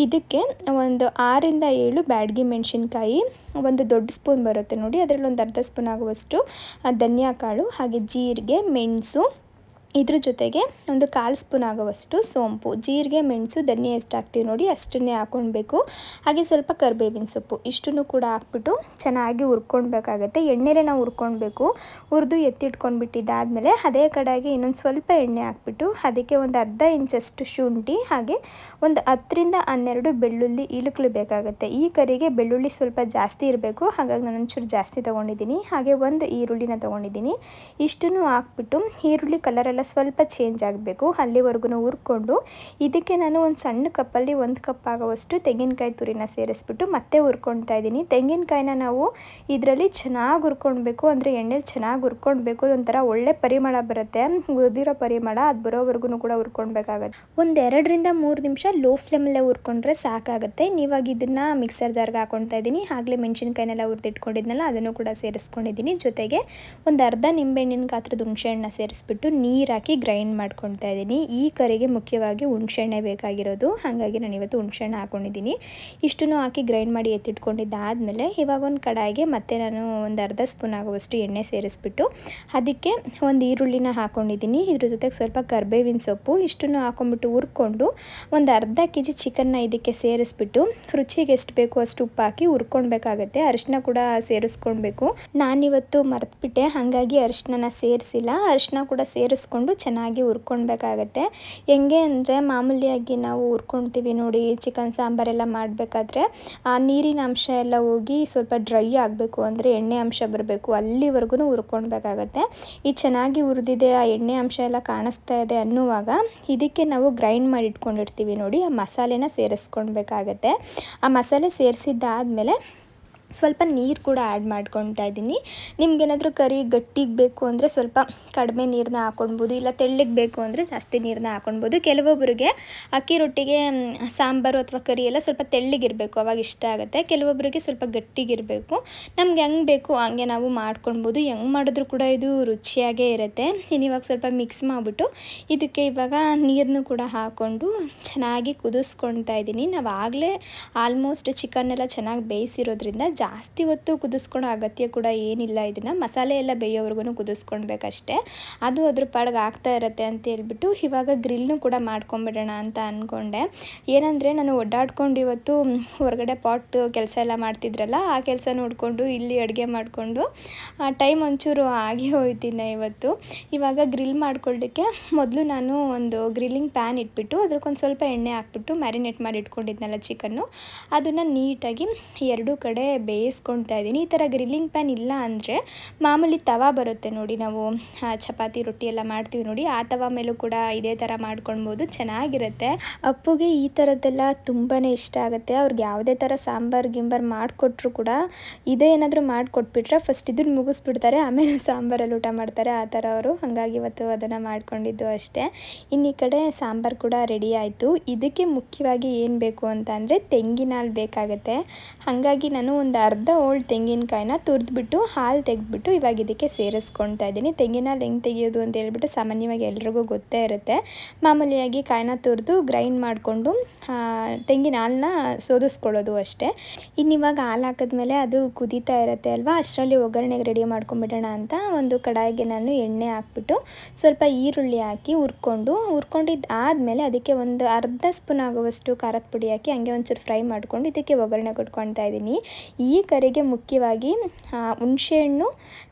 Speaker 3: ಇದಕ್ಕೆ ಒಂದು 6 ರಿಂದ 7 ಬ್ಯಾಡಗಿ ಮೆಣಸಿನ್ಕಾಯಿ, ಒಂದು ದೊಡ್ಡ ಸ್ಪೂನ್ ಬರುತ್ತೆ ನೋಡಿ, ಅದರಲ್ಲಿ ಒಂದು ಅರ್ಧ ಸ್ಪೂನ್ ಆಗುವಷ್ಟು ಧನಿಯಾ ಕಾಳು, ಹಾಗೆ ಜೀರಿಗೆ, ಮೆಣಸು, ಇದ್ರ ಜೊತೆಗೆ ಒಂದು 1/4 ಸ್ಪೂನ್ ಆಗುವಷ್ಟು ಸೋಂಪು. ಜೀರಿಗೆ, ಮೆಣಸು, ಧನಿಯಾ ಎಷ್ಟು ಹಾಕ್ತೀವಿ ನೋಡಿ ಅಷ್ಟನ್ನೇ ಹಾಕ್ಕೊಳ್ಬೇಕು. ಹಾಗೆ ಸ್ವಲ್ಪ ಕರಿಬೇವಿನ ಸೊಪ್ಪು ಇಷ್ಟನ್ನು ಕೂಡ ಹಾಕ್ಬಿಟ್ಟು ಚೆನ್ನಾಗಿ ಹುರ್ಕೊಳ್ಬೇಕಾಗತ್ತೆ. ಎಣ್ಣೆಲೇ ನಾವು ಹುರ್ಕೊಳ್ಬೇಕು. ಹುರಿದು ಎತ್ತಿಟ್ಕೊಂಡ್ಬಿಟ್ಟಿದ್ದಾದಮೇಲೆ ಅದೇ ಕಡೆಗೆ ಇನ್ನೊಂದು ಸ್ವಲ್ಪ ಎಣ್ಣೆ ಹಾಕ್ಬಿಟ್ಟು ಅದಕ್ಕೆ ಒಂದು ಅರ್ಧ ಇಂಚಷ್ಟು ಶುಂಠಿ, ಹಾಗೆ ಒಂದು 10 ರಿಂದ 12 ಬೆಳ್ಳುಳ್ಳಿ ಇಳುಕಲು ಬೇಕಾಗುತ್ತೆ. ಈ ಕರಿಗೆ ಬೆಳ್ಳುಳ್ಳಿ ಸ್ವಲ್ಪ ಜಾಸ್ತಿ ಇರಬೇಕು, ಹಾಗಾಗಿ ನಾನು ಒಂಚೂರು ಜಾಸ್ತಿ ತೊಗೊಂಡಿದ್ದೀನಿ. ಹಾಗೆ ಒಂದು ಈರುಳ್ಳಿನ ತೊಗೊಂಡಿದ್ದೀನಿ. ಇಷ್ಟನ್ನು ಹಾಕ್ಬಿಟ್ಟು ಈರುಳ್ಳಿ ಕಲರೆಲ್ಲ ಸ್ವಲ್ಪ ಚೇಂಜ್ ಆಗಬೇಕು, ಅಲ್ಲಿವರೆಗೂ ಹುರ್ಕೊಂಡು ಇದಕ್ಕೆ ನಾನು ಒಂದು ಸಣ್ಣ ಕಪ್ಪಲ್ಲಿ 1 ಕಪ್ ಆಗುವಷ್ಟು ತೆಂಗಿನಕಾಯಿ ತುರಿನ ಸೇರಿಸ್ಬಿಟ್ಟು ಮತ್ತೆ ಹುರ್ಕೊಳ್ತಾ ಇದ್ದೀನಿ. ತೆಂಗಿನಕಾಯಿನ ನಾವು ಇದರಲ್ಲಿ ಚೆನ್ನಾಗಿ ಹುರ್ಕೊಳ್ಬೇಕು, ಅಂದರೆ ಎಣ್ಣೆಲಿ ಚೆನ್ನಾಗಿ ಹುರ್ಕೊಳ್ಬೇಕು. ಒಂಥರ ಒಳ್ಳೆ ಪರಿಮಳ ಬರುತ್ತೆ, ಉದಿರೋ ಪರಿಮಳ, ಅದು ಬರೋವರೆಗೂ ಕೂಡ ಹುರ್ಕೊಳ್ಬೇಕಾಗತ್ತೆ. ಒಂದು 2 ರಿಂದ 3 ನಿಮಿಷ ಲೋ ಫ್ಲೇಮಲ್ಲೇ ಹುರ್ಕೊಂಡ್ರೆ ಸಾಕಾಗುತ್ತೆ. ಇವಾಗ ಇದನ್ನು ಮಿಕ್ಸರ್ ಜಾರ್ಗೆ ಹಾಕ್ಕೊಳ್ತಾ ಇದ್ದೀನಿ. ಆಗಲೇ ಮೆಣಸಿನ್ಕಾಯಿನೆಲ್ಲ ಹುರಿದಿಟ್ಕೊಂಡಿದ್ನಲ್ಲ ಅದನ್ನು ಕೂಡ ಸೇರಿಸ್ಕೊಂಡಿದ್ದೀನಿ. ಜೊತೆಗೆ ಒಂದು ಅರ್ಧ ನಿಂಬೆಹಣ್ಣಿನ ಗಾತ್ರದ ಹುಣಸೆಹಣ್ಣು ಸೇರಿಸ್ಬಿಟ್ಟು ನೀರು ಹಾಕಿ ಗ್ರೈಂಡ್ ಮಾಡ್ಕೊಳ್ತಾ ಇದ್ದೀನಿ. ಈ ಕರಿಗೆ ಮುಖ್ಯವಾಗಿ ಹುಣಸೆಹಣ್ಣೆ ಬೇಕಾಗಿರೋದು, ಹಾಗಾಗಿ ನಾನು ಇವತ್ತು ಹುಣಸೆಹಣ್ಣು ಹಾಕ್ಕೊಂಡಿದ್ದೀನಿ. ಇಷ್ಟನ್ನು ಹಾಕಿ ಗ್ರೈಂಡ್ ಮಾಡಿ ಎತ್ತಿಟ್ಕೊಂಡಿದ್ದಾದಮೇಲೆ ಇವಾಗ ಒಂದು ಕಡಾಯಿಗೆ ಮತ್ತೆ ನಾನು ಒಂದು ಅರ್ಧ ಸ್ಪೂನ್ ಆಗುವಷ್ಟು ಎಣ್ಣೆ ಸೇರಿಸ್ಬಿಟ್ಟು ಅದಕ್ಕೆ ಒಂದು ಈರುಳ್ಳಿನ ಹಾಕ್ಕೊಂಡಿದ್ದೀನಿ. ಇದ್ರ ಜೊತೆಗೆ ಸ್ವಲ್ಪ ಕರಿಬೇವಿನ ಸೊಪ್ಪು ಇಷ್ಟನ್ನು ಹಾಕ್ಕೊಂಡ್ಬಿಟ್ಟು ಹುರ್ಕೊಂಡು ಒಂದು ಅರ್ಧ kg ಚಿಕನ್ನ ಇದಕ್ಕೆ ಸೇರಿಸ್ಬಿಟ್ಟು ರುಚಿಗೆ ಎಷ್ಟು ಬೇಕು ಅಷ್ಟು ಉಪ್ಪು ಹಾಕಿ ಹುರ್ಕೊಳ್ಬೇಕಾಗತ್ತೆ. ಅರಿಶಿನ ಕೂಡ ಸೇರಿಸ್ಕೊಳ್ಬೇಕು. ನಾನಿವತ್ತು ಮರೆತುಬಿಟ್ಟೆ, ಹಾಗಾಗಿ ಅರಿಶಿನ ಸೇರಿಸಿಲ್ಲ. ಅರಿಶಿನ ಕೂಡ ಸೇರಿಸ್ಕೊಂಡು ಚೆನ್ನಾಗಿ ಹುರ್ಕೊಳ್ಬೇಕಾಗತ್ತೆ. ಹೆಂಗೆ ಅಂದರೆ ಮಾಮೂಲಿಯಾಗಿ ನಾವು ಹುರ್ಕೊಳ್ತೀವಿ ನೋಡಿ ಚಿಕನ್ ಸಾಂಬಾರೆಲ್ಲ ಮಾಡಬೇಕಾದ್ರೆ ಆ ನೀರಿನ ಅಂಶ ಎಲ್ಲ ಹೋಗಿ ಸ್ವಲ್ಪ ಡ್ರೈ ಆಗಬೇಕು, ಅಂದರೆ ಎಣ್ಣೆ ಅಂಶ ಬರಬೇಕು, ಅಲ್ಲಿವರೆಗೂ ಹುರ್ಕೊಳ್ಬೇಕಾಗತ್ತೆ. ಈ ಚೆನ್ನಾಗಿ ಹುರಿದಿದೆ, ಆ ಎಣ್ಣೆ ಅಂಶ ಎಲ್ಲ ಕಾಣಿಸ್ತಾ ಇದೆ ಅನ್ನುವಾಗ ಇದಕ್ಕೆ ನಾವು ಗ್ರೈಂಡ್ ಮಾಡಿ ಇಟ್ಕೊಂಡಿರ್ತೀವಿ ನೋಡಿ ಆ ಮಸಾಲೆನ ಸೇರಿಸ್ಕೊಳ್ಬೇಕಾಗತ್ತೆ. ಆ ಮಸಾಲೆ ಸೇರಿಸಿದ್ದಾದಮೇಲೆ ಸ್ವಲ್ಪ ನೀರು ಕೂಡ ಆ್ಯಡ್ ಮಾಡ್ಕೊಳ್ತಾ ಇದ್ದೀನಿ. ನಿಮ್ಗೇನಾದರೂ ಕರಿ ಗಟ್ಟಿಗೆ ಬೇಕು ಅಂದರೆ ಸ್ವಲ್ಪ ಕಡಿಮೆ ನೀರನ್ನ ಹಾಕ್ಕೊಳ್ಬೋದು, ಇಲ್ಲ ತೆಳ್ಳಗೆ ಬೇಕು ಅಂದರೆ ಜಾಸ್ತಿ ನೀರನ್ನ ಹಾಕ್ಕೊಳ್ಬೋದು. ಕೆಲವೊಬ್ಬರಿಗೆ ಅಕ್ಕಿ ರೊಟ್ಟಿಗೆ ಸಾಂಬಾರು ಅಥವಾ ಕರಿ ಎಲ್ಲ ಸ್ವಲ್ಪ ತೆಳ್ಳಗಿರಬೇಕು, ಅವಾಗ ಇಷ್ಟ ಆಗುತ್ತೆ. ಕೆಲವೊಬ್ಬರಿಗೆ ಸ್ವಲ್ಪ ಗಟ್ಟಿಗಿರಬೇಕು. ನಮ್ಗೆ ಹೆಂಗೆ ಬೇಕು ಹಂಗೆ ನಾವು ಮಾಡ್ಕೊಳ್ಬೋದು. ಹೆಂಗೆ ಮಾಡಿದ್ರೂ ಕೂಡ ಇದು ರುಚಿಯಾಗೇ ಇರುತ್ತೆ. ಇವಾಗ ಸ್ವಲ್ಪ ಮಿಕ್ಸ್ ಮಾಡಿಬಿಟ್ಟು ಇದಕ್ಕೆ ಇವಾಗ ನೀರನ್ನು ಕೂಡ ಹಾಕ್ಕೊಂಡು ಚೆನ್ನಾಗಿ ಕುದಿಸ್ಕೊಳ್ತಾ ಇದ್ದೀನಿ. ನಾವು ಆಗಲೇ ಆಲ್ಮೋಸ್ಟ್ ಚಿಕನ್ನೆಲ್ಲ ಚೆನ್ನಾಗಿ ಬೇಯಿಸಿರೋದ್ರಿಂದ ಜಾಸ್ತಿ ಹೊತ್ತು ಕುದಿಸ್ಕೊಳೋ ಅಗತ್ಯ ಕೂಡ ಏನಿಲ್ಲ. ಇದನ್ನು ಮಸಾಲೆ ಎಲ್ಲ ಬೇಯೋವರೆಗೂ ಕುದಿಸ್ಕೊಳ್ಬೇಕಷ್ಟೇ. ಅದು ಅದ್ರ ಪಾಡಿಗೆ ಆಗ್ತಾ ಇರುತ್ತೆ ಅಂತ ಹೇಳ್ಬಿಟ್ಟು ಇವಾಗ ಗ್ರಿಲ್ನು ಕೂಡ ಮಾಡ್ಕೊಂಬಿಡೋಣ ಅಂತ ಅಂದ್ಕೊಂಡೆ. ಏನಂದರೆ ನಾನು ಓಡಾಡ್ಕೊಂಡು ಇವತ್ತು ಹೊರಗಡೆ ಪಾಟ್ ಕೆಲಸ ಎಲ್ಲ ಮಾಡ್ತಿದ್ರಲ್ಲ, ಆ ಕೆಲಸ ನೋಡಿಕೊಂಡು ಇಲ್ಲಿ ಅಡುಗೆ ಮಾಡಿಕೊಂಡು ಟೈಮ್ ಒಂಚೂರು ಆಗಿ ಹೋಯ್ತಿನ ಇವತ್ತು. ಇವಾಗ ಗ್ರಿಲ್ ಮಾಡ್ಕೊಳ್ಳಿಕ್ಕೆ ಮೊದಲು ನಾನು ಒಂದು ಗ್ರಿಲ್ಲಿಂಗ್ ಪ್ಯಾನ್ ಇಟ್ಬಿಟ್ಟು ಅದಕ್ಕೊಂದು ಸ್ವಲ್ಪ ಎಣ್ಣೆ ಹಾಕ್ಬಿಟ್ಟು ಮ್ಯಾರಿನೇಟ್ ಮಾಡಿ ಇಟ್ಕೊಂಡಿದ್ನಲ್ಲ ಚಿಕನ್ನು, ಅದನ್ನು ನೀಟಾಗಿ ಎರಡೂ ಕಡೆ ಬೇಯಿಸ್ಕೊಳ್ತಾ ಇದ್ದೀನಿ. ಈ ಥರ ಗ್ರಿಲ್ಲಿಂಗ್ ಪ್ಯಾನ್ ಇಲ್ಲ ಅಂದರೆ ಮಾಮೂಲಿ ತವಾ ಬರುತ್ತೆ ನೋಡಿ, ನಾವು ಚಪಾತಿ ರೊಟ್ಟಿ ಎಲ್ಲ ಮಾಡ್ತೀವಿ ನೋಡಿ, ಆ ತವಾ ಮೇಲೂ ಕೂಡ ಇದೇ ಥರ ಮಾಡ್ಕೊಳ್ಬೋದು, ಚೆನ್ನಾಗಿರುತ್ತೆ. ಅಪ್ಪುಗೆ ಈ ಥರದ್ದೆಲ್ಲ ತುಂಬಾ ಇಷ್ಟ ಆಗುತ್ತೆ. ಅವ್ರಿಗೆ ಯಾವುದೇ ಥರ ಸಾಂಬಾರು ಗಿಂಬಾರು ಮಾಡಿಕೊಟ್ರು ಕೂಡ ಇದೇ ಏನಾದರೂ ಮಾಡಿಕೊಟ್ಬಿಟ್ರೆ ಫಸ್ಟ್ ಇದನ್ನು ಮುಗಿಸ್ಬಿಡ್ತಾರೆ, ಆಮೇಲೆ ಸಾಂಬಾರಲ್ಲಿ ಊಟ ಮಾಡ್ತಾರೆ, ಆ ಥರ ಅವರು. ಹಾಗಾಗಿ ಇವತ್ತು ಅದನ್ನು ಮಾಡ್ಕೊಂಡಿದ್ದು ಅಷ್ಟೇ. ಇನ್ನು ಈ ಕಡೆ ಸಾಂಬಾರು ಕೂಡ ರೆಡಿ ಆಯಿತು. ಇದಕ್ಕೆ ಮುಖ್ಯವಾಗಿ ಏನು ಬೇಕು ಅಂತ ಅಂದರೆ ತೆಂಗಿನ ಹಾಲು ಬೇಕಾಗುತ್ತೆ. ಹಾಗಾಗಿ ನಾನು ಒಂದು ಅರ್ಧ ಹೋಳು ತೆಂಗಿನಕಾಯಿನ ತುರಿದ್ಬಿಟ್ಟು ಹಾಲು ತೆಗೆದ್ಬಿಟ್ಟು ಇವಾಗ ಇದಕ್ಕೆ ಸೇರಿಸ್ಕೊಳ್ತಾ ಇದ್ದೀನಿ. ತೆಂಗಿನ ಹಾಲು ಹೆಂಗೆ ತೆಗೆಯೋದು ಅಂತ ಹೇಳ್ಬಿಟ್ಟು ಸಾಮಾನ್ಯವಾಗಿ ಎಲ್ರಿಗೂ ಗೊತ್ತೇ ಇರುತ್ತೆ. ಮಾಮೂಲಿಯಾಗಿ ಕಾಯಿನ ತುರಿದು ಗ್ರೈಂಡ್ ಮಾಡಿಕೊಂಡು ತೆಂಗಿನ ಹಾಲನ್ನ ಸೋದಿಸ್ಕೊಳ್ಳೋದು ಅಷ್ಟೇ. ಇನ್ನು ಇವಾಗ ಹಾಲು ಹಾಕಿದ್ಮೇಲೆ ಅದು ಕುದೀತಾ ಇರುತ್ತೆ ಅಲ್ವಾ, ಅಷ್ಟರಲ್ಲಿ ಒಗ್ಗರಣೆಗೆ ರೆಡಿ ಮಾಡ್ಕೊಂಬಿಡೋಣ ಅಂತ ಒಂದು ಕಡಾಯಿಗೆ ನಾನು ಎಣ್ಣೆ ಹಾಕ್ಬಿಟ್ಟು ಸ್ವಲ್ಪ ಈರುಳ್ಳಿ ಹಾಕಿ ಹುರ್ಕೊಂಡಿದ್ದಾದಮೇಲೆ ಅದಕ್ಕೆ ಒಂದು ಅರ್ಧ ಸ್ಪೂನ್ ಆಗುವಷ್ಟು ಖಾರದ ಪುಡಿ ಹಾಕಿ ಹಂಗೆ ಒಂಚೂರು ಫ್ರೈ ಮಾಡ್ಕೊಂಡು ಇದಕ್ಕೆ ಒಗ್ಗರಣೆ ಕೊಟ್ಕೊಳ್ತಾ ಇದ್ದೀನಿ. ಈ ಕರಿಗೆ ಮುಖ್ಯವಾಗಿ ಹುಣಸೆಹಣ್ಣು,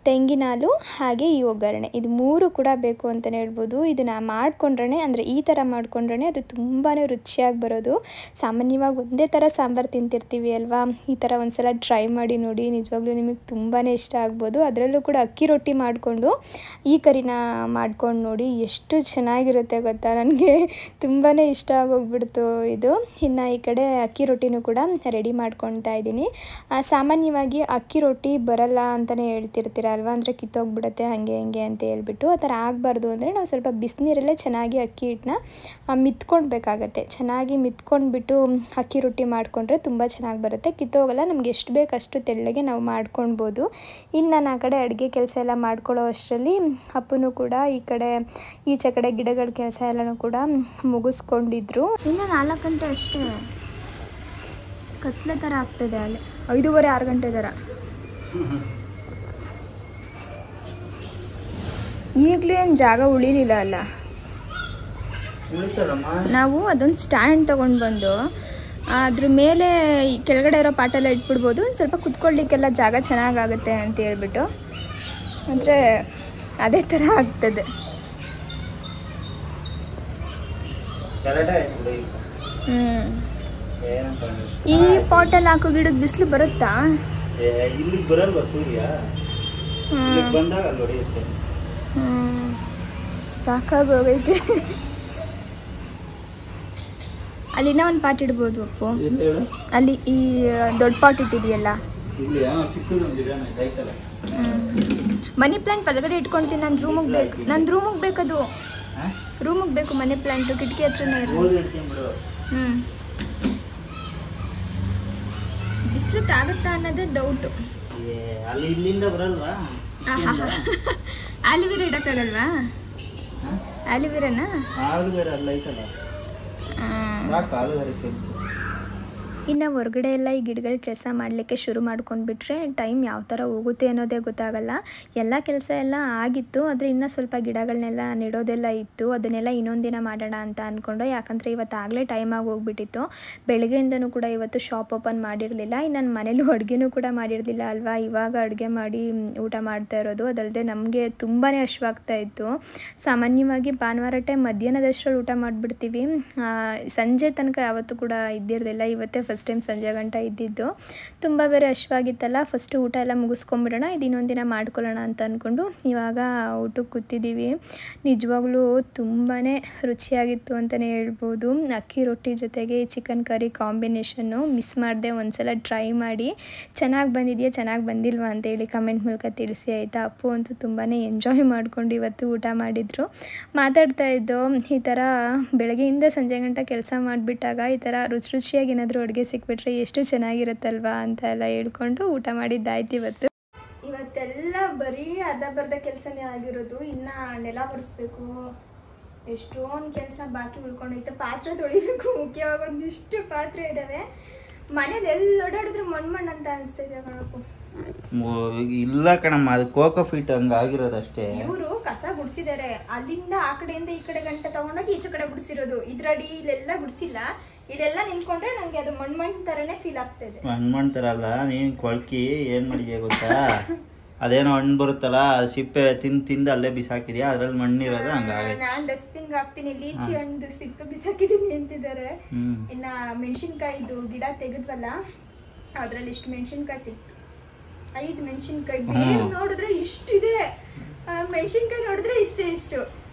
Speaker 3: ತೆಂಗಿನ ಹಾಲು ಹಾಗೆ ಈ ಒಗ್ಗರಣೆ, ಇದು ಮೂರು ಕೂಡ ಬೇಕು ಅಂತಲೇ ಹೇಳ್ಬೋದು. ಇದನ್ನು ಮಾಡ್ಕೊಂಡ್ರೆ ಅಂದರೆ ಈ ಥರ ಮಾಡ್ಕೊಂಡ್ರೆ ಅದು ತುಂಬಾ ರುಚಿಯಾಗಿ ಬರೋದು. ಸಾಮಾನ್ಯವಾಗಿ ಒಂದೇ ಥರ ಸಾಂಬಾರು ತಿಂತಿರ್ತೀವಿ ಅಲ್ವಾ, ಈ ಥರ ಒಂದ್ಸಲ ಟ್ರೈ ಮಾಡಿ ನೋಡಿ, ನಿಜವಾಗ್ಲೂ ನಿಮಗೆ ತುಂಬಾ ಇಷ್ಟ ಆಗ್ಬೋದು. ಅದರಲ್ಲೂ ಕೂಡ ಅಕ್ಕಿ ರೊಟ್ಟಿ ಮಾಡಿಕೊಂಡು ಈ ಕರಿನ ಮಾಡ್ಕೊಂಡು ನೋಡಿ, ಎಷ್ಟು ಚೆನ್ನಾಗಿರುತ್ತೆ ಗೊತ್ತಾ, ನನಗೆ ತುಂಬಾ ಇಷ್ಟ ಆಗೋಗ್ಬಿಡ್ತು ಇದು. ಇನ್ನು ಈ ಕಡೆ ಅಕ್ಕಿ ರೊಟ್ಟಿನೂ ಕೂಡ ರೆಡಿ ಮಾಡ್ಕೊಳ್ತಾ ಇದ್ದೀನಿ. ಸಾಮಾನ್ಯವಾಗಿ ಅಕ್ಕಿ ರೊಟ್ಟಿ ಬರಲ್ಲ ಅಂತಲೇ ಹೇಳ್ತಿರ್ತೀರ ಅಲ್ವಾ, ಅಂದರೆ ಕಿತ್ತೋಗ್ಬಿಡುತ್ತೆ ಹಾಗೆ ಹಿಂಗೆ ಅಂತ ಹೇಳ್ಬಿಟ್ಟು. ಆ ಥರ ಆಗಬಾರ್ದು ಅಂದರೆ ನಾವು ಸ್ವಲ್ಪ ಬಿಸಿನೀರಲ್ಲೇ ಚೆನ್ನಾಗಿ ಅಕ್ಕಿ ಹಿಟ್ಟನ್ನ ಮಿತ್ಕೊಳ್ಬೇಕಾಗತ್ತೆ. ಚೆನ್ನಾಗಿ ಮಿತ್ಕೊಂಡ್ಬಿಟ್ಟು ಅಕ್ಕಿ ರೊಟ್ಟಿ ಮಾಡಿಕೊಂಡ್ರೆ ತುಂಬ ಚೆನ್ನಾಗಿ ಬರುತ್ತೆ, ಕಿತ್ತೋಗಲ್ಲ. ನಮ್ಗೆ ಎಷ್ಟು ಬೇಕು ಅಷ್ಟು ತೆಳ್ಳಗೆ ನಾವು ಮಾಡ್ಕೊಳ್ಬೋದು. ಇನ್ನು ನಾನು ಆ ಕಡೆ ಅಡುಗೆ ಕೆಲಸ ಎಲ್ಲ ಮಾಡ್ಕೊಳ್ಳೋ ಅಷ್ಟರಲ್ಲಿ ಅಪ್ಪನೂ ಕೂಡ ಈಚೆ ಕಡೆ ಗಿಡಗಳ ಕೆಲಸ ಎಲ್ಲನೂ ಕೂಡ ಮುಗಿಸ್ಕೊಂಡಿದ್ರು. ಇನ್ನು 4 ಗಂಟೆ ಅಷ್ಟೇ, ಕತ್ಲೆ ಥರ ಆಗ್ತದೆ, ಅಲ್ಲಿ 5:30 6 ಗಂಟೆ ಥರ. ಈಗಲೂ ಏನು ಜಾಗ ಉಳಿಲಿಲ್ಲ ಅಲ್ಲ, ನಾವು ಅದೊಂದು ಸ್ಟ್ಯಾಂಡ್ ತೊಗೊಂಡು ಬಂದು ಅದ್ರ ಮೇಲೆ ಕೆಳಗಡೆ ಇರೋ ಪಾಟೆಲ್ಲ ಇಟ್ಬಿಡ್ಬೋದು, ಸ್ವಲ್ಪ ಕುತ್ಕೊಳ್ಳಿಕ್ಕೆಲ್ಲ ಜಾಗ ಚೆನ್ನಾಗಾಗುತ್ತೆ ಅಂತ ಹೇಳ್ಬಿಟ್ಟು. ಅಂದರೆ ಅದೇ ಥರ ಆಗ್ತದೆ. ಈ ಪಾಟಲ್ಲಿ ಹಾಕೋ ಗಿಡಕ್ಕೆ ಬಿಸಿಲು ಬರುತ್ತಾ?
Speaker 2: ಇಲ್ಲಿ ಬರಲ್ವಾ ಸೂರ್ಯ? ಬಂದಾಗ ಅಲ್ಲಿ ಹೊಡೆಯುತ್ತೆ.
Speaker 3: ಸಾಕಾಗೋಗೈತೆ. ಅಲ್ಲಿನ ಒಂದು ಪಾಟ್ ಇಡ್ಬೋದು ಅಪ್ಪು, ಅಲ್ಲಿ ಈ ದೊಡ್ಡ ಪಾಟ್ ಇಟ್ಟಿದೆಯಲ್ಲ, ಮನಿ ಪ್ಲಾಂಟ್ ಒಳಗಡೆ ಇಟ್ಕೊಳ್ತೀನಿ. ನನ್ನ ರೂಮಿಗೆ ಬೇಕದು, ರೂಮಿಗೆ ಬೇಕು ಮನಿ ಪ್ಲಾಂಟು, ಕಿಟಕಿ ಹತ್ರನೇ ಇರೋದು. ಬಿಸಿಲು ತಾಗುತ್ತಾ ಅನ್ನೋದೇ ಡೌಟು. ಆಲಿವೇರ ಇಡಕ್ಕಾಗಲ್ವಾ? ಆಲಿವೇರನಾ? ಇನ್ನು ಹೊರಗಡೆ ಎಲ್ಲ ಈ ಗಿಡಗಳ ಕೆಲಸ ಮಾಡಲಿಕ್ಕೆ ಶುರು ಮಾಡ್ಕೊಂಡ್ಬಿಟ್ರೆ ಟೈಮ್ ಯಾವ ಥರ ಹೋಗುತ್ತೆ ಅನ್ನೋದೇ ಗೊತ್ತಾಗಲ್ಲ. ಎಲ್ಲ ಕೆಲಸ ಎಲ್ಲ ಆಗಿತ್ತು, ಆದರೆ ಇನ್ನೂ ಸ್ವಲ್ಪ ಗಿಡಗಳನ್ನೆಲ್ಲ ನೆಡೋದೆಲ್ಲ ಇತ್ತು, ಅದನ್ನೆಲ್ಲ ಇನ್ನೊಂದು ದಿನ ಮಾಡೋಣ ಅಂತ ಅಂದ್ಕೊಂಡು. ಯಾಕಂದರೆ ಇವತ್ತಾಗಲೇ ಟೈಮ್ ಆಗಿ ಹೋಗ್ಬಿಟ್ಟಿತ್ತು. ಬೆಳಗ್ಗೆಯಿಂದನೂ ಕೂಡ ಇವತ್ತು ಶಾಪ್ ಓಪನ್ ಮಾಡಿರಲಿಲ್ಲ. ಇನ್ನು ನನ್ನ ಮನೇಲೂ ಅಡುಗೆನೂ ಕೂಡ ಮಾಡಿರಲಿಲ್ಲ ಅಲ್ವಾ, ಇವಾಗ ಅಡುಗೆ ಮಾಡಿ ಊಟ ಮಾಡ್ತಾ ಇರೋದು. ಅದಲ್ಲದೆ ನಮಗೆ ತುಂಬಾ ಹಶ್ವಾಗ್ತಾ ಇತ್ತು. ಸಾಮಾನ್ಯವಾಗಿ ಭಾನುವಾರ ಟೈಮ್ ಮಧ್ಯಾಹ್ನದಷ್ಟರಲ್ಲಿ ಊಟ ಮಾಡಿಬಿಡ್ತೀವಿ, ಸಂಜೆ ತನಕ ಯಾವತ್ತೂ ಕೂಡ ಇದ್ದಿರಲಿಲ್ಲ. ಇವತ್ತೇ ಫಸ್ಟ್ ಟೈಮ್ ಸಂಜೆ ಗಂಟ ಇದ್ದಿದ್ದು. ತುಂಬ ಬೇರೆ ಹಶ್ವಾಗಿತ್ತಲ್ಲ, ಫಸ್ಟು ಊಟ ಎಲ್ಲ ಮುಗಿಸ್ಕೊಂಬಿಡೋಣ, ಇದು ಇನ್ನೊಂದು ದಿನ ಮಾಡ್ಕೊಳ್ಳೋಣ ಅಂತ ಅಂದ್ಕೊಂಡು ಇವಾಗ ಊಟಕ್ಕೆ ಕೂತಿದ್ದೀವಿ. ನಿಜವಾಗ್ಲೂ ತುಂಬಾ ರುಚಿಯಾಗಿತ್ತು ಅಂತಲೇ ಹೇಳ್ಬೋದು. ಅಕ್ಕಿ ರೊಟ್ಟಿ ಜೊತೆಗೆ ಚಿಕನ್ ಕರಿ ಕಾಂಬಿನೇಷನ್ನು ಮಿಸ್ ಮಾಡದೆ ಒಂದ್ಸಲ ಟ್ರೈ ಮಾಡಿ. ಚೆನ್ನಾಗಿ ಬಂದಿದೆಯಾ ಚೆನ್ನಾಗಿ ಬಂದಿಲ್ವಾ ಅಂತೇಳಿ ಕಮೆಂಟ್ ಮೂಲಕ ತಿಳಿಸಿ ಆಯಿತಾ. ಅಪ್ಪು ಅಂತೂ ತುಂಬಾ ಎಂಜಾಯ್ ಮಾಡಿಕೊಂಡು ಇವತ್ತು ಊಟ ಮಾಡಿದರು. ಮಾತಾಡ್ತಾ ಇದ್ದೋ, ಈ ಥರ ಬೆಳಗ್ಗೆಯಿಂದ ಸಂಜೆ ಗಂಟ ಕೆಲಸ ಮಾಡಿಬಿಟ್ಟಾಗ ಈ ಥರ ರುಚಿಯಾಗಿ ಏನಾದರೂ ಅಡುಗೆ ಸಿಕ್ಬಿಟ್ರೆ ಎಷ್ಟು ಚೆನ್ನಾಗಿರುತ್ತಲ್ವಾ ಅಂತ ಎಲ್ಲ ಹೇಳ್ಕೊಂಡು ಊಟ ಮಾಡಿದ್ದಾಯ್ತು. ಇವತ್ತೆಲ್ಲ ಬರೀ ಅರ್ಧ ಕೆಲಸನೇ ಆಗಿರೋದು. ಇನ್ನು ನೆಲ ಒರೆಸ್ಬೇಕು, ಎಷ್ಟೊಂದು ಕೆಲಸ ಬಾಕಿ ಉಳ್ಕೊಂಡೈತೆ. ಪಾತ್ರೆ ತೊಳಿಬೇಕು, ಮುಖ್ಯವಾಗಿ ಒಂದಿಷ್ಟು ಪಾತ್ರೆ ಇದ್ದಾವೆ,
Speaker 1: ಮನೇಲಿ ಎಲ್ಲಿ ಓಡಾಡಿದ್ರು ಮಣ್ಣು ಅಂತ ಅನಿಸ್ತಿದೆ ಕಣಪ್ಪು.
Speaker 2: ಇಲ್ಲ ಕಣಮ್ಮ, ಅದು ಕೋಕೋ ಫೀಟ್ ಹಂಗ ಆಗಿರೋದಷ್ಟೇ.
Speaker 1: ಇವರು ಕಸ ಗುಡ್ಸಿದ್ದಾರೆ, ಅಲ್ಲಿಂದ ಆ ಕಡೆಯಿಂದ ಈ ಕಡೆ ಗಂಟೆ ತಗೊಂಡೋಗಿ ಈಚೆ ಕಡೆ ಗುಡ್ಸಿರೋದು. ಇದ್ರಡಿ ಇಲ್ಲೆಲ್ಲ ಗುಡ್ಸಿಲ್ಲ, ಇಲ್ಲೆಲ್ಲ ನಿಂತ್ಕೊಂಡ್ರೆ ನಂಗೆ ಅದು ಮಣ್ಣು ತರನೇ ಫೀಲ್ ಆಗ್ತಾ ಇದೆ.
Speaker 2: ಮಣ್ಣು ತರ ಅಲ್ಲ, ನೀನ್ ಕೊಳ್ಕಿ ಏನ್ ಮಾಡಿದ್ಯಾ ಗೊತ್ತಾ? ಅದೇನೋ ಹಣ್ಣು ಬರುತ್ತಲ್ಲ, ಸಿಪ್ಪೆ ತಿಂದು ಅಲ್ಲೇ ಬಿಸಾಕಿದ್ಯಾ, ಅದ್ರಲ್ಲಿ ಮಣ್ಣಿರೋದು ಹಂಗಾಗಿ.
Speaker 1: ನಾನ್ ಡಸ್ಟ್ಬಿನ್ ಹಾಕ್ತೀನಿ, ಲೀಚಿ ಹಣ್ಣು ಸಿಪ್ಪೆ ಬಿಸಾಕಿದೀನಿ ಅಂತಿದ್ದಾರೆ. ಇನ್ನ ಮೆಣಸಿನ್ಕಾಯಿದು ಗಿಡ ತೆಗೆದ್ವಲ್ಲ, ಅದ್ರಲ್ಲಿ ಇಷ್ಟು ಮೆಣಸಿನ್ಕಾಯಿ ಸಿಕ್ತು, 5 ಮೆಣಸಿನ್ಕಾಯಿ. ಬೇರೆ ನೋಡಿದ್ರೆ ಇಷ್ಟಿದೆ, ಮೆಣಸಿನ್ಕಾಯಿ ನೋಡಿದ್ರೆ ಇಷ್ಟು.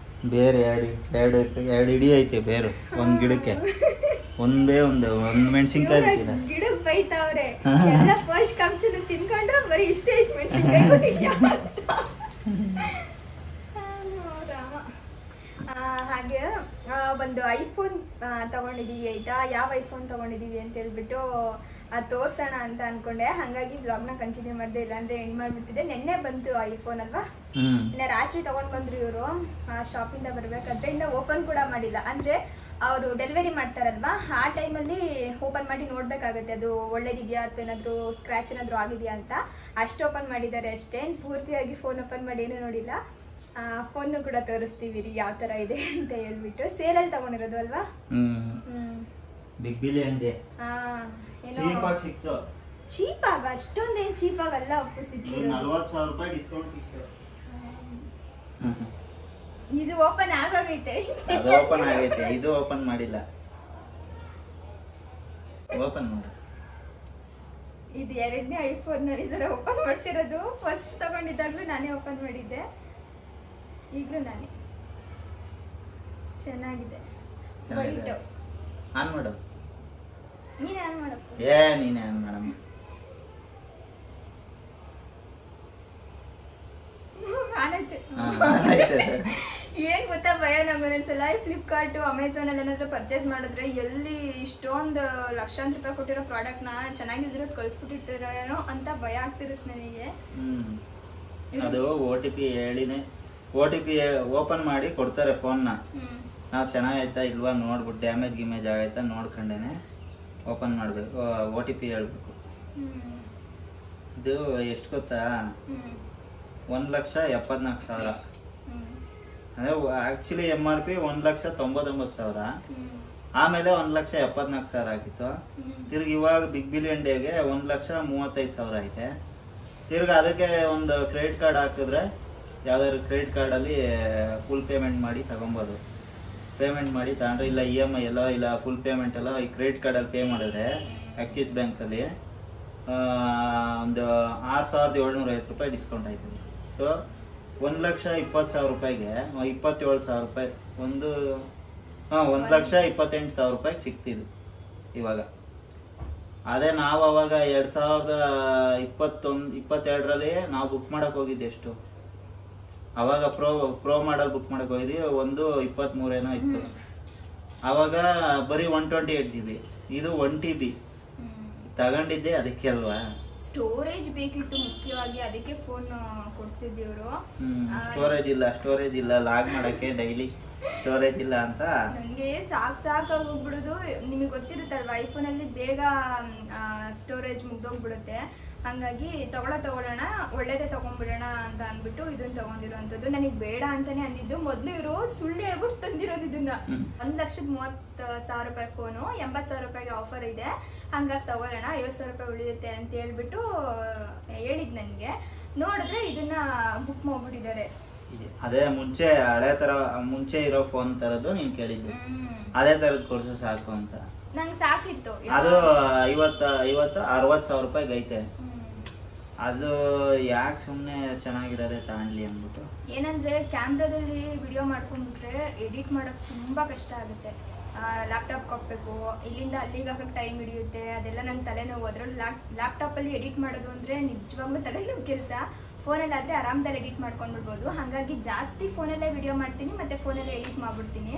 Speaker 1: ಬೇರೆ
Speaker 2: ಎರಡು ಇಡೀ ಐತೆ ಬೇರು ಒಂದ್ ಗಿಡಕ್ಕೆ. ಒಂದು ಮೆಣಸಿನ್ಕಾಯಿ
Speaker 1: ಗಿಡಕ್ಕೆ ಬೈತಾವ್ರೆ, ಎಲ್ಲ ಪೋಷಕಾಂಶನು ತಿನ್ಕೊಂಡು ಬರೀ ಇಷ್ಟು ಮೆಣಸಿನ್ಕಾಯಿ ಕೊಟ್ಟಿದ್ಯಾ ಅಂತ. ಹಾಗೆ ಒಂದು ಐಫೋನ್ ತಗೊಂಡಿದೀವಿ ಆಯ್ತಾ. ಯಾವ ಐಫೋನ್ ತಗೊಂಡಿದೀವಿ ಅಂತ ಹೇಳ್ಬಿಟ್ಟು ತೋರ್ಸೋಣ ಅಂತ ಅನ್ಕೊಂಡೆ. ಹಾಗಾಗಿ ಬ್ಲಾಗ್ನ ಕಂಟಿನ್ಯೂ ಮಾಡಿದೆ, ಇಲ್ಲಾಂದ್ರೆ ಎಂಡ್ ಮಾಡ್ಬಿಡ್ತಿದ್ದೆ. ನೆನ್ನೆ ಬಂತು ಐಫೋನ್ ಅಲ್ವಾ, ಇನ್ನ ರಾತ್ರಿ ತಗೊಂಡ್ ಬಂದ್ರು ಇವರು ಶಾಪಿಂದ ಬರ್ಬೇಕಾದ್ರೆ. ಇನ್ನ ಓಪನ್ ಕೂಡ ಮಾಡಿಲ್ಲ, ಅಂದ್ರೆ ಅವರು ಡೆಲಿವರಿ ಮಾಡ್ತಾರಲ್ವಾ, ಆ ಟೈಮಲ್ಲಿ ಓಪನ್ ಮಾಡಿ ನೋಡ್ಬೇಕಾಗತ್ತೆ ಅದು ಒಳ್ಳೇದಿದೆಯಾ ಅಥವಾ ಏನಾದ್ರು ಸ್ಕ್ರಾಚ್ ಏನಾದ್ರು ಆಗಿದೆಯಾ ಅಂತ. ಅಷ್ಟು ಓಪನ್ ಮಾಡಿದ್ದಾರೆ ಅಷ್ಟೇ, ಪೂರ್ತಿಯಾಗಿ ಫೋನ್ ಓಪನ್ ಮಾಡಿ ಏನೂ ನೋಡಿಲ್ಲ. ಫೋನ್ ಕೂಡ ತೋರಿಸ್ತೀವಿ ರೀ ಯಾವ ತರ ಇದೆ ಅಂತ ಹೇಳ್ಬಿಟ್ಟು. ಸೇಲಲ್ಲಿ ತಗೊಂಡಿರೋದು ಅಲ್ವಾ.
Speaker 2: ಬಿಗ್ ಬಿಲಿಯನ್ ಡೇ ಚೀಪ್ ಆಗಿ ಸಿಕ್ತು.
Speaker 1: ಚೀಪ್ ಆಗ ಅಷ್ಟೊಂದೇನು ಚೀಪ್ ಆಗಲ್ಲ,
Speaker 2: 40,000 ರೂಪಾಯಿ ಡಿಸ್ಕೌಂಟ್ ಸಿಕ್ತು.
Speaker 1: ಇದು ಓಪನ್ ಆಗೋಗೈತೆ,
Speaker 2: ಅದು ಓಪನ್ ಆಗೈತೆ, ಇದು ಓಪನ್ ಮಾಡಿಲ್ಲ. ಓಪನ್ ಮಾಡಿ.
Speaker 1: ಇದು 2ನೇ ಐಫೋನ್ ನಲ್ಲಿ ಇದರ ಓಪನ್ ಮಾಡ್ತಿರೋದು. ಫಸ್ಟ್ ತಗೊಂಡಿದ್ದಾಗ್ಲೂ ನಾನೇ ಓಪನ್ ಮಾಡಿದ್ದೆ, ಈಗಲೂ ನಾನೇ. ಚೆನ್ನಾಗಿದೆ.
Speaker 2: ಆನ್ ಮಾಡು.
Speaker 1: ನೀನೇ ಆನ್ ಮಾಡಪ್ಪ.
Speaker 2: ನೀನೇ ಆನ್ ಮಾಡಮ್ಮ.
Speaker 1: ಏನ್ ಗೊತ್ತಾ ಭಯ, ನಮ್ಗೊಂದ್ಸಲ ಫ್ಲಿಪ್ಕಾರ್ಟ್ ಅಮೆಝಾನ್ ಅಲ್ಲಿ ಏನಾದ್ರು ಪರ್ಚೇಸ್ ಮಾಡಿದ್ರೆ ಎಲ್ಲಿ ಇಷ್ಟೊಂದು ಲಕ್ಷಾಂತರ ರೂಪಾಯಿ ಕೊಟ್ಟಿರೋ ಪ್ರಾಡಕ್ಟ್ ನ ಚೆನ್ನಾಗಿರೋದು ಕಳಿಸ್ಬಿಟ್ಟಿರ್ತಾರೇನೋ ಅಂತ ಭಯ ಆಗ್ತಿರುತ್ತೆ ನನಗೆ.
Speaker 2: ಅದು OTP ಹೇಳಿನೇ, OTP ಓಪನ್ ಮಾಡಿ ಕೊಡ್ತಾರೆ ಫೋನ್ನ. ನಾವು ಚೆನ್ನಾಗೈತಾ ಇಲ್ವಾ ನೋಡ್ಬಿಟ್ಟು, ಡ್ಯಾಮೇಜ್ ಗಿಮೇಜ್ ಆಗೈತಾ ನೋಡ್ಕೊಂಡೇನೆ ಓಪನ್ ಮಾಡ್ಬೇಕು, OTP ಹೇಳ್ಬೇಕು. ಇದು ಎಷ್ಟು ಗೊತ್ತಾ, 1,74,000. ಅಂದ್ರೆ ಆಕ್ಚುಲಿ MRP 1,99,000, ಆಮೇಲೆ 1,74,000 ಆಗಿತ್ತು. ತಿರ್ಗಿ ಇವಾಗ ಬಿಗ್ ಬಿಲಿಯನ್ ಡೇಗೆ 1,35,000 ಐತೆ. ತಿರ್ಗಿ ಅದಕ್ಕೆ ಒಂದು ಕ್ರೆಡಿಟ್ ಕಾರ್ಡ್ ಹಾಕಿದ್ರೆ, ಯಾವ್ದಾದ್ರು ಕ್ರೆಡಿಟ್ ಕಾರ್ಡಲ್ಲಿ ಫುಲ್ ಪೇಮೆಂಟ್ ಮಾಡಿ ತಗೊಬೋದು. ಪೇಮೆಂಟ್ ಮಾಡಿ ತಗೊಂಡ್ರೆ, ಇಲ್ಲ EMI ಎಲ್ಲ ಇಲ್ಲ ಫುಲ್ ಪೇಮೆಂಟ್ ಎಲ್ಲ ಈ ಕ್ರೆಡಿಟ್ ಕಾರ್ಡಲ್ಲಿ ಪೇ ಮಾಡಿದ್ರೆ ಆಕ್ಸಿಸ್ ಬ್ಯಾಂಕಲ್ಲಿ ಒಂದು 6,750 ರೂಪಾಯಿ ಡಿಸ್ಕೌಂಟ್ ಆಯ್ತದೆ. ಸೊ 1,20,000 ರೂಪಾಯಿಗೆ 27,000 ರೂಪಾಯಿ, 1,28,000 ರೂಪಾಯಿಗೆ ಸಿಕ್ತಿದ್ದು ಇವಾಗ. ಅದೇ ನಾವು ಅವಾಗ 2021-22ರಲ್ಲಿ ನಾವು ಬುಕ್ ಮಾಡಕ್ ಹೋಗಿದ್ದೆ ಎಷ್ಟು, ಅವಾಗ ಪ್ರೋ ಮಾಡಲ್ ಬುಕ್ ಮಾಡಕ್ ಹೋಗಿದ್ವಿ, 123 ಏನೋ ಇತ್ತು. ಅವಾಗ ಬರೀ 128 GB, ಇದು 1 TB ತಗೊಂಡಿದ್ದೆ ಅದಕ್ಕೆ ಅಲ್ವಾ.
Speaker 1: ಸ್ಟೋರೇಜ್ ಬೇಕಿತ್ತು ಮುಖ್ಯವಾಗಿ, ಅದಕ್ಕೆ ಫೋನ್ ಕೊಡ್ಸಿದ್ದೀವ್ರು.
Speaker 2: ಸ್ಟೋರೇಜ್ ಇಲ್ಲ ಲಾಗ್ ಮಾಡಕ್ಕೆ, ಡೈಲಿ ಸ್ಟೋರೇಜ್ ಇಲ್ಲ ಅಂತ
Speaker 1: ನಂಗೆ ಸಾಕಾಗಿ ಹೋಗ್ಬಿಡುದು. ನಿಮಗೆ ಗೊತ್ತಿರುತ್ತಲ್ವಾ, ಐಫೋನ್ ಅಲ್ಲಿ ಬೇಗ ಸ್ಟೋರೇಜ್ ಮುಗ್ದೋಗ್ಬಿಡುತ್ತೆ. ಹಾಗಾಗಿ ತಗೊಳ್ಳೋಣ ಒಳ್ಳೇದೇ ತಗೊಂಡ್ಬಿಡೋಣ ಅಂತ ಅಂದ್ಬಿಟ್ಟು ಇದನ್ನ ತಗೊಂಡಿರೋಂಥದ್ದು. ನನಗೆ ಬೇಡ ಅಂತಾನೆ ಅಂದಿದ್ದು. ಮೊದ್ಲು ಇವರು ಸುಳ್ಳು ಹೇಳ್ಬಿಟ್ಟು ತಂದಿರೋದು ಇದನ್ನ. 1,30,000 ರೂಪಾಯಿ ಫೋನು, 80,000 ರೂಪಾಯಿಗೆ ಆಫರ್ ಇದೆ, ಹಂಗಾಗಿ ತಗೊಳ್ಳೋಣ 50,000 ರೂಪಾಯಿ ಉಳಿಯುತ್ತೆ ಅಂತ ಹೇಳ್ಬಿಟ್ಟು ಹೇಳಿದ್ ನನ್ಗೆ. ನೋಡಿದ್ರೆ ಇದನ್ನ ಬುಕ್ ಮಾಡ್ಬಿಟ್ಟಿದ್ದಾರೆ.
Speaker 2: ಅದೇ ಮುಂಚೆ ಹಳೆ ತರ ಮುಂಚೆ ಇರೋ ಫೋನ್ ತರದ್ದು ನೀನ್ ಕೇಳಿದ್ದು, ಅದೇ ತರದ್ ಕೊಡ್ಸು ಸಾಕು ಅಂತ.
Speaker 1: ನಂಗೆ ಸಾಕಿತ್ತು.
Speaker 2: ಅದು 50,000-60,000 ರೂಪಾಯಿಗೆ ಐತೆ. ಅದು ಯಾಕೆ ಸುಮ್ಮನೆ ಚೆನ್ನಾಗಿರೋದೇ ತಗೊಂಡ್ಲಿ ಅಂದ್ಬಿಟ್ಟು.
Speaker 1: ಏನಂದ್ರೆ ಕ್ಯಾಮ್ರಾದಲ್ಲಿ ವಿಡಿಯೋ ಮಾಡ್ಕೊಂಡ್ಬಿಟ್ರೆ ಎಡಿಟ್ ಮಾಡಕ್ ತುಂಬಾ ಕಷ್ಟ ಆಗುತ್ತೆ. ಲ್ಯಾಪ್ಟಾಪ್ ಹಾಕ್ಬೇಕು, ಇಲ್ಲಿಂದ ಅಲ್ಲಿಗೆ ಹಾಕಕ್ಕೆ ಟೈಮ್ ಹಿಡಿಯುತ್ತೆ, ಅದೆಲ್ಲ ನಂಗೆ ತಲೆನೋವು. ಅದ್ರಲ್ಲಿ ಲ್ಯಾಪ್ಟಾಪಲ್ಲಿ ಎಡಿಟ್ ಮಾಡೋದು ಅಂದರೆ ನಿಜವಾಗ್ಲೂ ತಲೆನೋವು ಕೆಲಸ. ಫೋನಲ್ಲಿ ಆದರೆ ಆರಾಮದಲ್ಲಿ ಎಡಿಟ್ ಮಾಡ್ಕೊಂಡ್ಬಿಡ್ಬೋದು. ಹಾಗಾಗಿ ಜಾಸ್ತಿ ಫೋನಲ್ಲೇ ವಿಡಿಯೋ ಮಾಡ್ತೀನಿ ಮತ್ತು ಫೋನಲ್ಲೇ ಎಡಿಟ್ ಮಾಡಿಬಿಡ್ತೀನಿ.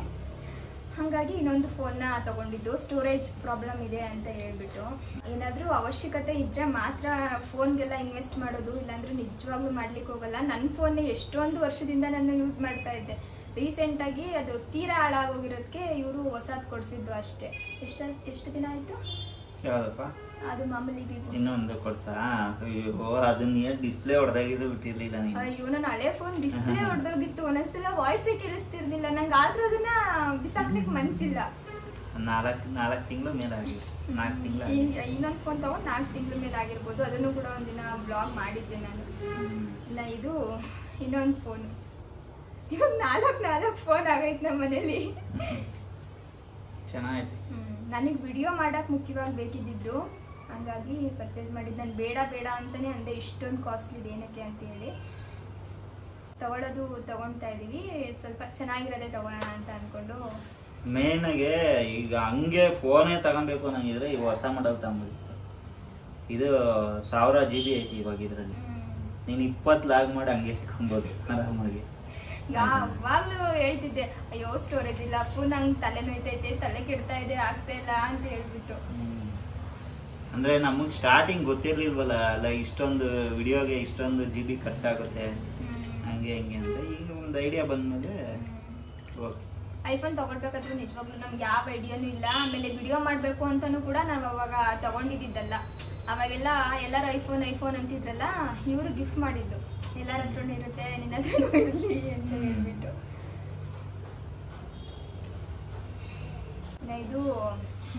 Speaker 1: ಹಾಗಾಗಿ ಇನ್ನೊಂದು ಫೋನ್ನ ತೊಗೊಂಡಿದ್ದು. ಸ್ಟೋರೇಜ್ ಪ್ರಾಬ್ಲಮ್ ಇದೆ ಅಂತ ಹೇಳ್ಬಿಟ್ಟು. ಏನಾದರೂ ಅವಶ್ಯಕತೆ ಇದ್ದರೆ ಮಾತ್ರ ಫೋನ್ಗೆಲ್ಲ ಇನ್ವೆಸ್ಟ್ ಮಾಡೋದು, ಇಲ್ಲಾಂದರೆ ನಿಜವಾಗ್ಲೂ ಮಾಡ್ಲಿಕ್ಕೆ ಹೋಗಲ್ಲ. ನನ್ನ ಫೋನ್ನೇ ಎಷ್ಟೊಂದು ವರ್ಷದಿಂದ ನಾನು ಯೂಸ್ ಮಾಡ್ತಾ ಇದ್ದೆ. ರೀಸೆಂಟಾಗಿ ಅದು ತೀರಾ ಹಾಳಾಗೋಗಿರೋದಕ್ಕೆ ಇವರು ಹೊಸದು ಕೊಡಿಸಿದ್ದು ಅಷ್ಟೇ. ಎಷ್ಟು ದಿನ ಆಯಿತು?
Speaker 2: ಯಾವ್ದಪ್ಪ?
Speaker 1: ಅದು ಮಾಮೂಲಿ ವಿವೋ.
Speaker 2: ಇನ್ನೊಂದು ಕೊಡ್ಸಾ? ಅಯ್ಯೋ ಅದನ್ನ ಡಿಸ್ಪ್ಲೇ ಹೊಡೆದಾಗಿದ್ರು ಬಿಟ್ಟಿರ್ಲಿಲ್ಲ ನೀನು.
Speaker 1: ಅಯ್ಯೋ ನನ್ನ ಹಳೆ ಫೋನ್ ಡಿಸ್ಪ್ಲೇ ಹೊಡೆದೋಗಿತ್ತು, ಒಂದೊಂದ್ಸಲ ವಾಯ್ಸೇ ಕೇಳಿಸ್ತಿರ್ಲಿಲ್ಲ ನಂಗೆ, ಆದ್ರೂ ಅದನ್ನ ಬಿಸಾಕ್ಲಿಕ್ಕೆ ಮನ್ಸಿಲ್ಲ.
Speaker 2: 4 ತಿಂಗಳು ಮೇಲೆ ಆಗಿದೆ, 4 ತಿಂಗಳು.
Speaker 1: ಇನ್ನೊಂದು ಫೋನ್ ತಗೊಂಡು 4 ತಿಂಗಳ ಮೇಲೆ ಆಗಿರ್ಬೋದು. ಅದನ್ನು ಕೂಡ ಒಂದಿನ ಬ್ಲಾಗ್ ಮಾಡಿದ್ದೆ ನಾನು. ಇನ್ನ ಇದು ಇನ್ನೊಂದು ಫೋನು. ಇವಾಗ 4 ಫೋನ್ ಆಗೈತೆ ನಮ್ಮ ಮನೇಲಿ.
Speaker 2: ಚೆನ್ನಾಗಿದೆ.
Speaker 1: ನನಗೆ ವಿಡಿಯೋ ಮಾಡಕ್ಕೆ ಮುಖ್ಯವಾಗಿ ಬೇಕಿದ್ದು, ಹಂಗಾಗಿ ಪರ್ಚೇಸ್ ಮಾಡಿದ್ದು. ನಾನು ಬೇಡ ಅಂತಾನೆ ಅಂದೆ, ಇಷ್ಟೊಂದು ಕಾಸ್ಟ್ಲಿ ಏನಕ್ಕೆ ಅಂತ ಹೇಳಿ. ತಗೊಳ್ತಾ ಇದ್ದೀವಿ, ಸ್ವಲ್ಪ ಚೆನ್ನಾಗಿರೋದೇ ತಗೊಳ್ಳೋಣ ಅಂತ ಅಂದ್ಕೊಂಡು.
Speaker 2: ಮೇನಾಗೆ ಈಗ ಹಂಗೆ ಫೋನೇ ತಗೊಬೇಕು ಅನ್ನಂಗಿದ್ರೆ ಈಗ ಹೊಸ ಮಾಡಲ್ ತಗೊಂಬಿಡುತ್ತೆ. ಇದು 1000 GB ಐತಿ ಇವಾಗ ಇದರಲ್ಲಿ. ನೀನು 20 ಲಾಗ್ ಮಾಡಿ ಹಂಗೆ ಇಟ್ಕೊಬೋದು ಆರಾಮಾಗಿ.
Speaker 1: ಯಾವಾಗಲೂ ಹೇಳ್ತಿದ್ದೆ, ಅಯ್ಯೋ ಸ್ಟೋರೇಜ್ ಇಲ್ಲ, ಫೋನ್ ನಂಗೆ ತಲೆ ನೋಯ್ತೈತೆ, ತಲೆ ಕೆಡ್ತಾ ಇದೆ, ಆಗ್ತಾ ಇಲ್ಲ ಅಂತ ಹೇಳ್ಬಿಟ್ಟು.
Speaker 2: ಅಂದರೆ ನಮಗೆ ಸ್ಟಾರ್ಟಿಂಗ್ ಗೊತ್ತಿರ್ಲಿಲ್ವಲ್ಲ, ಅಲ್ಲ ಇಷ್ಟೊಂದು ವಿಡಿಯೋಗೆ ಇಷ್ಟೊಂದು GB ಖರ್ಚಾಗುತ್ತೆ ಹಂಗೆ ಹಿಂಗೆ ಅಂತ. ಈಗ ಒಂದು ಐಡಿಯಾ ಬಂದಮೇಲೆ ಓಕೆ.
Speaker 1: ಐಫೋನ್ ತಗೊಳ್ಬೇಕಾದ್ರೂ ನಿಜವಾಗ್ಲೂ ನಮ್ಗೆ ಯಾವ ಐಡಿಯಾನೂ ಇಲ್ಲ. ಆಮೇಲೆ ವಿಡಿಯೋ ಮಾಡಬೇಕು ಅಂತಲೂ ಕೂಡ ನಾವು ಅವಾಗ ತಗೊಂಡಿದ್ದಲ್ಲ. ಅವಾಗೆಲ್ಲ ಎಲ್ಲರೂ ಐಫೋನ್ ಅಂತಿದ್ರಲ್ಲ, ಇವರು ಗಿಫ್ಟ್ ಮಾಡಿದ್ದು. ಎಲ್ಲರ ಹತ್ರನೂ ಇರುತ್ತೆ, ನಿನ್ನ ಹತ್ರನೂ ಇರಲಿ ಅಂತ ಹೇಳ್ಬಿಟ್ಟು. ಇದು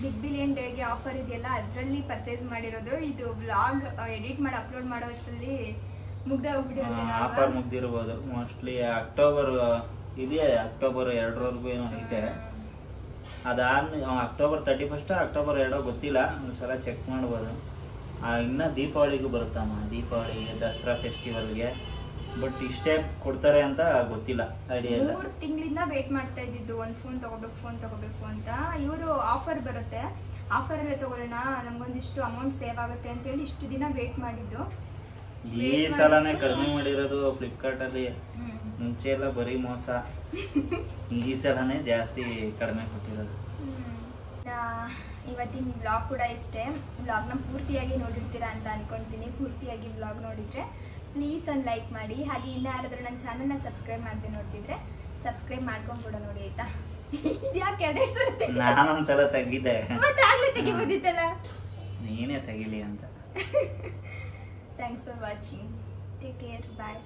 Speaker 1: ಬಿಗ್ ಬಿಲಿಯನ್ ಡೇಗೆ ಆಫರ್ ಇದೆಯಲ್ಲ, ಅದರಲ್ಲಿ ಪರ್ಚೇಸ್ ಮಾಡಿರೋದು. ಇದು ವ್ಲಾಗ್ ಎಡಿಟ್ ಮಾಡಿ ಅಪ್ಲೋಡ್ ಮಾಡೋ ಅಷ್ಟರಲ್ಲಿ ಮುಗ್ದೋಗ್ಬಿಟ್ಟಿರುತ್ತೆ.
Speaker 2: ಆಫರ್ ಮುಗ್ದಿರ್ಬೋದು ಮೋಸ್ಟ್ಲಿ. ಅಕ್ಟೋಬರ್ 2 ಏನೋ ಐತೆ. ಅದಾದ್ಮೇಲೆ ಅಕ್ಟೋಬರ್ 31 ಅಕ್ಟೋಬರ್ 2 ಗೊತ್ತಿಲ್ಲ, ಒಂದ್ಸಲ ಚೆಕ್ ಮಾಡ್ಬೋದು. ಇನ್ನು ದೀಪಾವಳಿಗೂ ಬರುತ್ತಮ್ಮ, ದೀಪಾವಳಿಗೆ, ದಸರಾ ಫೆಸ್ಟಿವಲ್ಗೆ. ಬಟ್ ಇಷ್ಟೇ ಕೊಡ್ತಾರೆ ಅಂತ ಗೊತ್ತಿಲ್ಲ, ಐಡಿಯಾ ಇಲ್ಲ.
Speaker 1: 3 ತಿಂಗಳಿಂದ ವೇಟ್ ಮಾಡ್ತಾ ಇದ್ದಿದ್ದು, ಒಂದು ಫೋನ್ ತಗೋಬೇಕು ಅಂತ. ಇವರು ಆಫರ್ ಬರುತ್ತೆ, ಆಫರಲ್ಲೇ ತಗೊಳ್ಳೋಣ, ನಮಗೊಂದಿಷ್ಟು ಅಮೌಂಟ್ ಸೇವ್ ಆಗುತ್ತೆ ಅಂತೇಳಿ ಇಷ್ಟು ದಿನ ವೇಟ್ ಮಾಡಿದ್ದು.
Speaker 2: ಈ ಸಲನೇ ಕಡಿಮೆ ಮಾಡಿರೋದು ಫ್ಲಿಪ್ಕಾರ್ಟಲ್ಲಿ. ಮುಂಚೆ ಎಲ್ಲ ಬರೀ ಮೋಸ, ಈ ಸಲನೇ ಜಾಸ್ತಿ ಕಡಿಮೆ ಕೊಟ್ಟಿರೋದು.
Speaker 1: ಇವತ್ತಿನ ಬ್ಲಾಗ್ ಕೂಡ ಇಷ್ಟೇ. ಬ್ಲಾಗ್ನ ಪೂರ್ತಿಯಾಗಿ ನೋಡಿರ್ತೀರಾ ಅಂತ ಅನ್ಕೊಳ್ತೀನಿ. ಪೂರ್ತಿಯಾಗಿ ಬ್ಲಾಗ್ ನೋಡಿದರೆ ಪ್ಲೀಸ್ ಒಂದು ಲೈಕ್ ಮಾಡಿ. ಹಾಗೆ ಇನ್ನೂ ಯಾರಾದರೂ ನನ್ನ ಚಾನಲ್ನ ಸಬ್ಸ್ಕ್ರೈಬ್ ಮಾಡದೆ ನೋಡ್ತಿದ್ರೆ ಸಬ್ಸ್ಕ್ರೈಬ್ ಮಾಡ್ಕೊಂಡು ಕೂಡ ನೋಡಿ, ಆಯ್ತಾ? ಇದ್ಯಾಕೆ
Speaker 2: ನಾನೊಂದ್ಸಲ ತೆಗಿದ್ದೆ,
Speaker 1: ಮತ್ತೆ ಆಗ್ಲೇ ತೆಗಿಬೋದಿತ್ತಲ್ಲ,
Speaker 2: ನೀನೇ ತೆಗಿಲಿ ಅಂತ.
Speaker 1: Thanks for watching. Take care, bye.